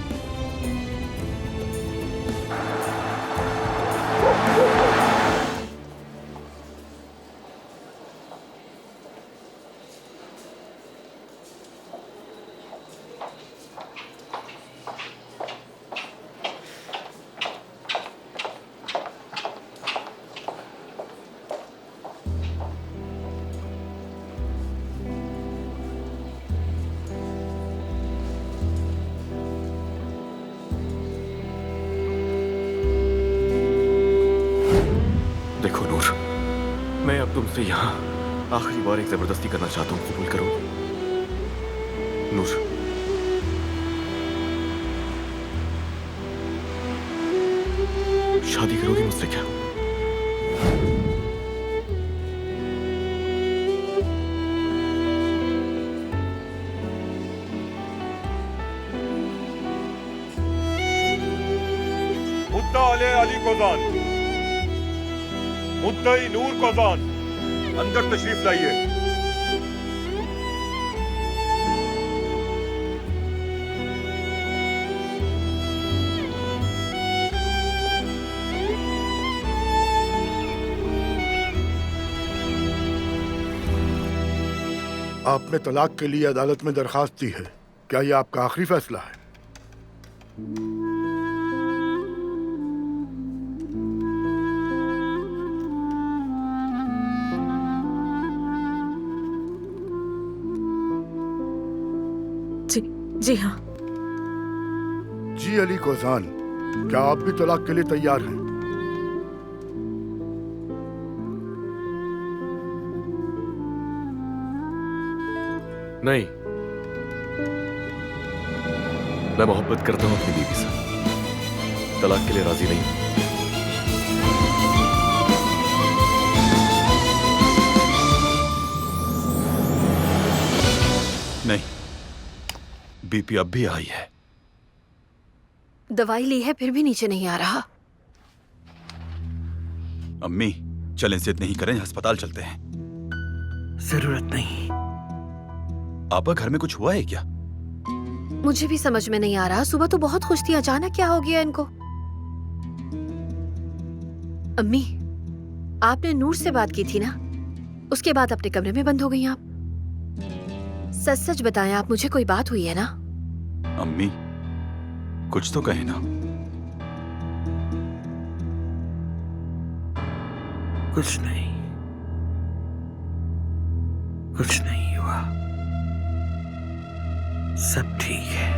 देखो नूर, मैं अब तुमसे यहाँ आखिरी बार एक जबरदस्ती करना चाहता हूँ, कबूल करो? नूर, शादी करोगी मुझसे क्या? मुद्दा अली कोजान, मुद्दई नूर कोजान, अंदर तशरीफ लाइए। आपने तलाक के लिए अदालत में दरखास्त दी है, क्या यह आपका आखिरी फैसला है? जी हाँ। जी अली कोजान, क्या आप भी तलाक के लिए तैयार हैं? नहीं, मैं मोहब्बत करता हूं अपनी बीवी से, तलाक के लिए राजी नहीं हूं। नहीं, बीपी अब भी आई है। दवाई ली है फिर भी नीचे नहीं आ रहा। अम्मी, चलें जिद नहीं करें, अस्पताल चलते हैं। जरूरत नहीं। आपका घर में कुछ हुआ है क्या? मुझे भी समझ में नहीं आ रहा। सुबह तो बहुत खुश थी, अचानक क्या हो गया इनको? अम्मी, आपने नूर से बात की थी ना, उसके बाद अपने कमरे में बंद हो गई आप। सच सच बताएं आप, मुझे कोई बात हुई है ना? अम्मी, कुछ तो कहे ना। कुछ नहीं, कुछ नहीं हुआ, सब ठीक है।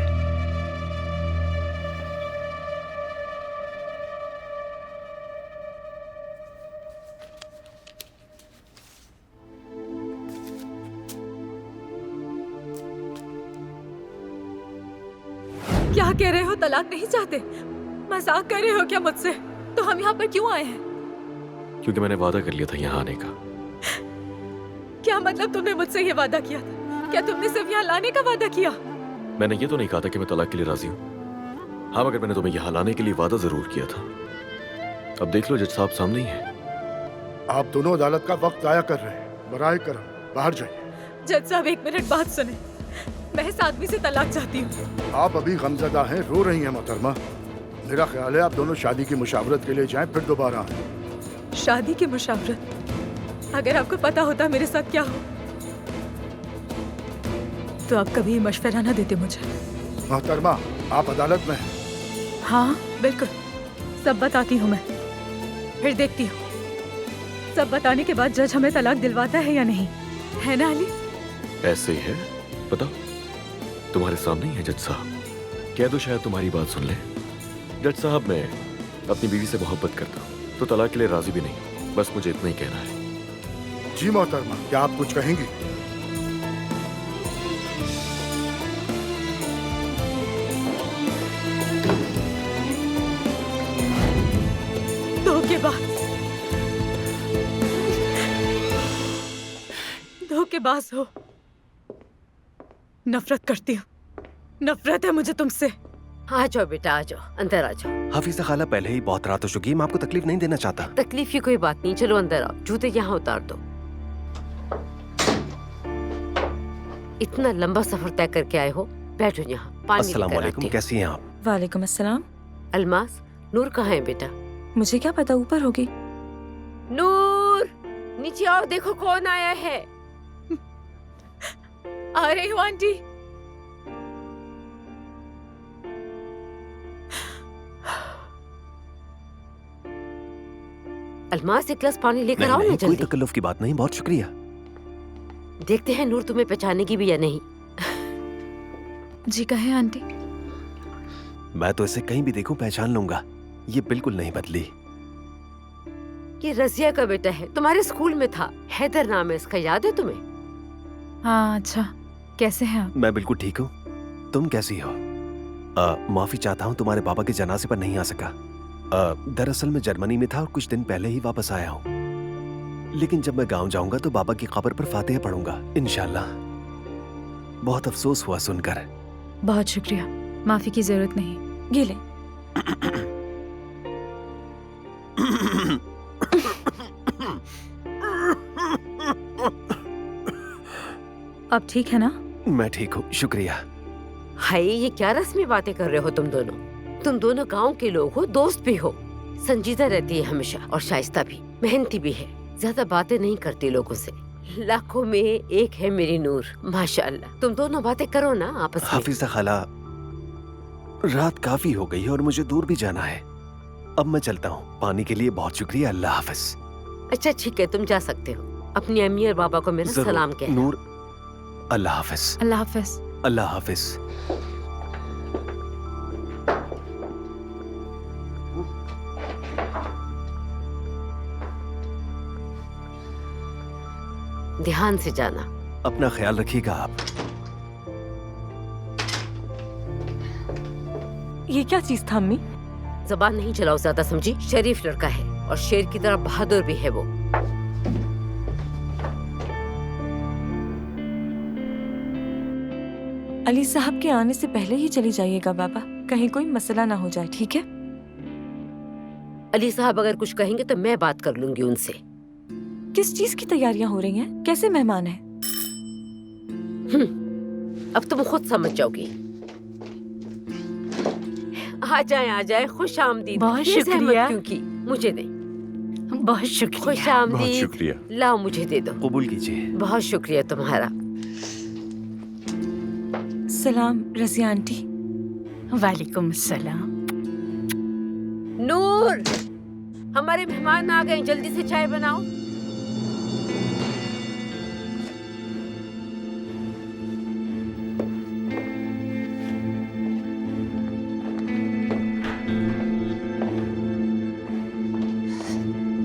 क्या कह रहे हो? तलाक नहीं चाहते? मजाक कर रहे हो क्या मुझसे? तो हम यहाँ पर क्यों आए हैं? क्योंकि मैंने वादा कर लिया था यहाँ आने का। क्या मतलब तुमने मुझसे ये वादा किया था? क्या तुमने सिर्फ यहाँ लाने का वादा किया? मैंने ये तो नहीं कहा था कि मैं तलाक के लिए राजी हूँ। हाँ, मगर मैंने तुम्हें यहाँ लाने के लिए वादा जरूर किया था। अब देख लो, जज साहब सामने ही है। आप दोनों अदालत का वक्त जाया कर रहे हैं। बराए करम बाहर जाइए। जज साहब, एक मिनट बात सुने। मैं इस आदमी से तलाक चाहती हूँ। आप अभी गमज़दा हैं, रो रही हैं मोहतरमा। मेरा ख्याल है आप दोनों शादी की मुशावरत के लिए जाएं, फिर दोबारा आएं। शादी की मुशावरत? अगर आपको पता होता मेरे साथ क्या हो तो आप कभी मशवरा ना देते मुझे। मोहतरमा, आप अदालत में हैं। हाँ बिल्कुल, सब बताती हूँ मैं, फिर देखती हूँ सब बताने के बाद जज हमें तलाक दिलवाता है या नहीं, है ना अली? ऐसे ही है, बताओ। तुम्हारे सामने ही है जज साहब, कह दो शायद तुम्हारी बात सुन ले। जज साहब, मैं अपनी बीवी से मोहब्बत करता हूँ तो तलाक के लिए राजी भी नहीं हूँ। बस मुझे इतना ही कहना है। जी मोहतरमा, क्या आप कुछ कहेंगी? धोखेबाज हो। नफरत करती हूँ, नफरत है मुझे तुमसे। आ जाओ बेटा, आ जाओ, अंदर आ जाओ। हाफिजा खाला, पहले ही बहुत रात हो चुकी है, मैं आपको तकलीफ नहीं देना चाहता। तकलीफ की कोई बात नहीं, चलो अंदर आओ, जूते यहाँ उतार दो। इतना लंबा सफर तय करके आए हो, बैठो यहाँ, पानी अस्सलाम लेकर वालेकुम, आती हूँ। कैसी हैं आप? वालेकुम अस्सलाम। अलमास, नूर कहाँ है बेटा? मुझे क्या पता, ऊपर होगी। नूर, नीचे आओ, देखो कौन आया है। आ रही हूँ आंटी। अलमास, एक गिलास पानी लेकर आओ ना कोई जल्दी। तकल्लुफ की बात नहीं, बहुत शुक्रिया। देखते हैं नूर तुम्हें पहचानेगी भी या नहीं। जी कहे आंटी। मैं तो इसे कहीं भी देखूं पहचान लूंगा, ये बिल्कुल नहीं बदली। ये रजिया का बेटा है, तुम्हारे स्कूल में था, हैदर नाम है इसका, याद है तुम्हें? हाँ अच्छा, कैसे हैं आप? मैं बिल्कुल ठीक हूँ, तुम कैसी हो? माफी चाहता हूँ, तुम्हारे पापा के जनाजे पर नहीं आ सका। दरअसल मैं जर्मनी में था और कुछ दिन पहले ही वापस आया हूँ। लेकिन जब मैं गांव जाऊंगा तो बाबा की कब्र पर फातिहा पढ़ूंगा इंशाल्लाह। बहुत अफसोस हुआ सुनकर। बहुत शुक्रिया, माफी की जरूरत नहीं। ये ले। अब ठीक है ना? मैं ठीक हूँ, शुक्रिया। हाय, ये क्या रस्मी बातें कर रहे हो तुम दोनों? तुम दोनों गांव के लोग हो, दोस्त भी हो। संजीदा रहती है हमेशा और शाइस्ता भी, मेहनती भी है, ज्यादा बातें नहीं करती लोगों से। लाखों में एक है मेरी नूर, माशाअल्लाह। तुम दोनों बातें करो ना आपस में। हाफिजा खाला, रात काफी हो गई है और मुझे दूर भी जाना है। अब मैं चलता हूँ। पानी के लिए बहुत शुक्रिया। अल्लाह हाफिज। अच्छा ठीक है, तुम जा सकते हो। अपनी अम्मी और बाबा को मेरा सलाम कहना। नूर, अल्लाह हाफिज। अल्लाह हाफिज। अल्लाह हाफिज। ध्यान से जाना। अपना ख्याल रखिएगा आप। ये क्या चीज था अम्मी? जबान नहीं चलाओ ज्यादा, समझी? शरीफ लड़का है और शेर की तरह बहादुर भी है वो। अली साहब के आने से पहले ही चली जाइएगा बाबा, कहीं कोई मसला ना हो जाए, ठीक है? अली साहब अगर कुछ कहेंगे तो मैं बात कर लूंगी उनसे। किस चीज की तैयारियां हो रही हैं? कैसे मेहमान हैं? अब तुम खुद समझ जाओगी। आ जाए, खुश आमदीद। बहुत शुक्रिया। क्योंकि मुझे दे। बहुत शुक्रिया। खुश आमदीद। लाओ मुझे दे दो। कबूल कीजिए। बहुत शुक्रिया तुम्हारा। सलाम रजिया आंटी। वालेकुम सलाम। नूर, हमारे मेहमान आ गए, जल्दी से चाय बनाओ।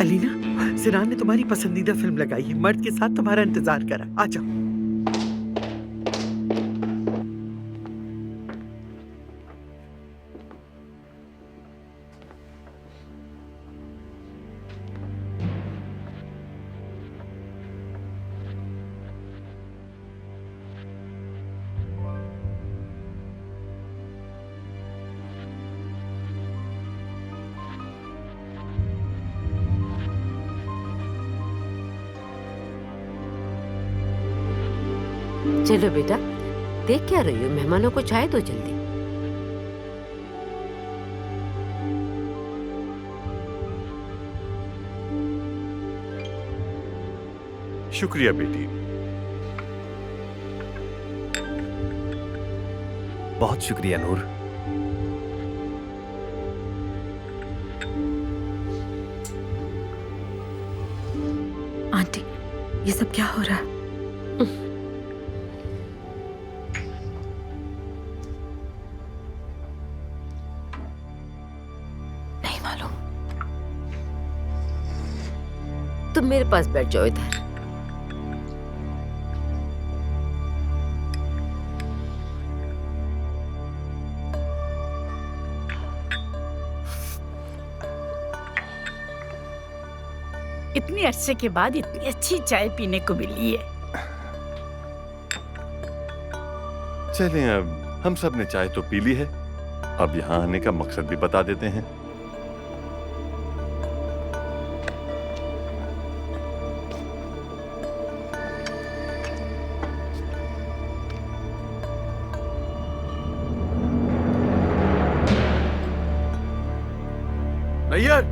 अलीना, सिनान ने तुम्हारी पसंदीदा फिल्म लगाई है, मर्द के साथ तुम्हारा इंतजार करा। आ जाओ। चलो बेटा, देख क्या रही हो? मेहमानों को चाय दो जल्दी। शुक्रिया बेटी। बहुत शुक्रिया नूर। आंटी, ये सब क्या हो रहा है? तुम मेरे पास बैठ जाओ इधर। इतने अरसे के बाद इतनी अच्छी चाय पीने को मिली है। चलें, अब हम सब ने चाय तो पी ली है, अब यहाँ आने का मकसद भी बता देते हैं। नैयर!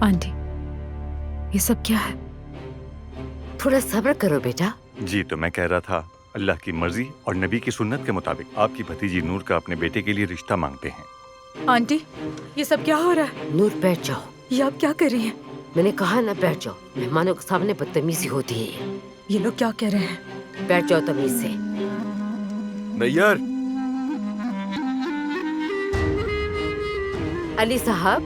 आंटी, ये सब क्या है? थोड़ा सब्र करो बेटा। जी, तो मैं कह रहा था, अल्लाह की मर्जी और नबी की सुन्नत के मुताबिक आपकी भतीजी नूर का अपने बेटे के लिए रिश्ता मांगते हैं। आंटी, ये सब क्या हो रहा है? नूर बैठ जाओ। ये आप क्या कर रही हैं? मैंने कहा ना बैठ जाओ, मेहमानों के सामने बदतमीजी होती है। ये लोग क्या कह रहे हैं? बैठ जाओ तमीज से। नैयर! अली साहब,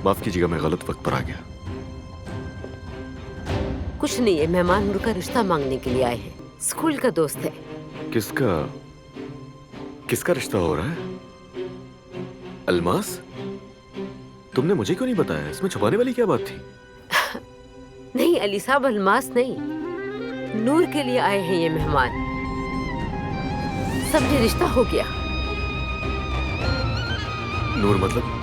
माफ कीजिएगा, मैं गलत वक्त पर आ गया। कुछ नहीं है, मेहमान नूर का रिश्ता मांगने के लिए आए हैं। स्कूल का दोस्त है। किसका? किसका रिश्ता हो रहा है? अल्मास? तुमने मुझे क्यों नहीं बताया? इसमें छुपाने वाली क्या बात थी? नहीं अली साहब, अल्मास नहीं, नूर के लिए आए हैं ये मेहमान। समझे, रिश्ता हो गया। नूर मतलब?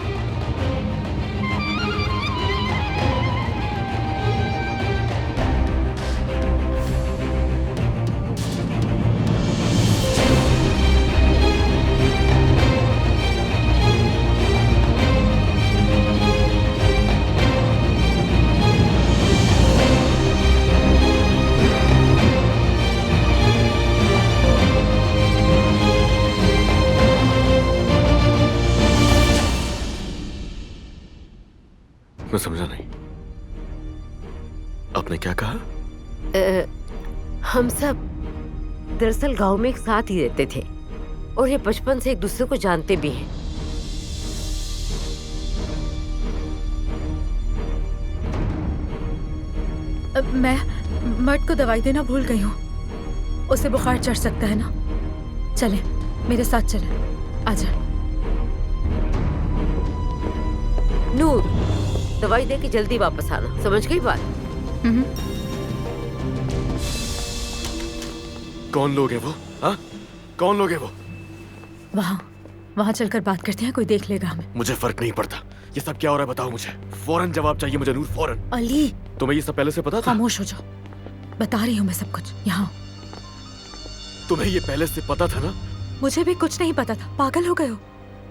मैं समझा नहीं, आपने क्या कहा? हम सब दरअसल गांव में एक साथ ही रहते थे और ये बचपन से एक दूसरे को जानते भी हैं। मैं मर्द को दवाई देना भूल गई हूँ, उसे बुखार चढ़ सकता है ना। चले मेरे साथ चले, आजा। नूर, दवाई दे के जल्दी वापस आना, समझ गई बात? कौन लोग है वो? हाँ, कौन लोग है वो? वहाँ चलकर बात करते हैं, कोई देख लेगा हमें। मुझे फर्क नहीं पड़ता, ये सब क्या हो रहा है बताओ मुझे। फौरन जवाब चाहिए मुझे नूर, फौरन। अली, तुम्हें ये सब पहले से पता था? खामोश हो जाओ, बता रही हूँ मैं सब कुछ। यहाँ तुम्हें ये पहले से पता था ना? मुझे भी कुछ नहीं पता था। पागल हो गए हो?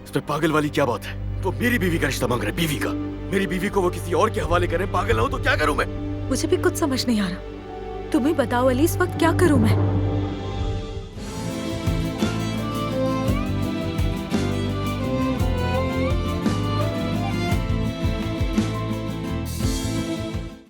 इसमें पागल वाली क्या बात है? वो मेरी बीवी का रिश्ता मांग रहे, बीवी का। मेरी बीवी को वो किसी और के हवाले करें, पागल हो तो क्या करूं मैं? मुझे भी कुछ समझ नहीं आ रहा। तुम्हें बताओ अली, इस वक्त क्या करूं मैं?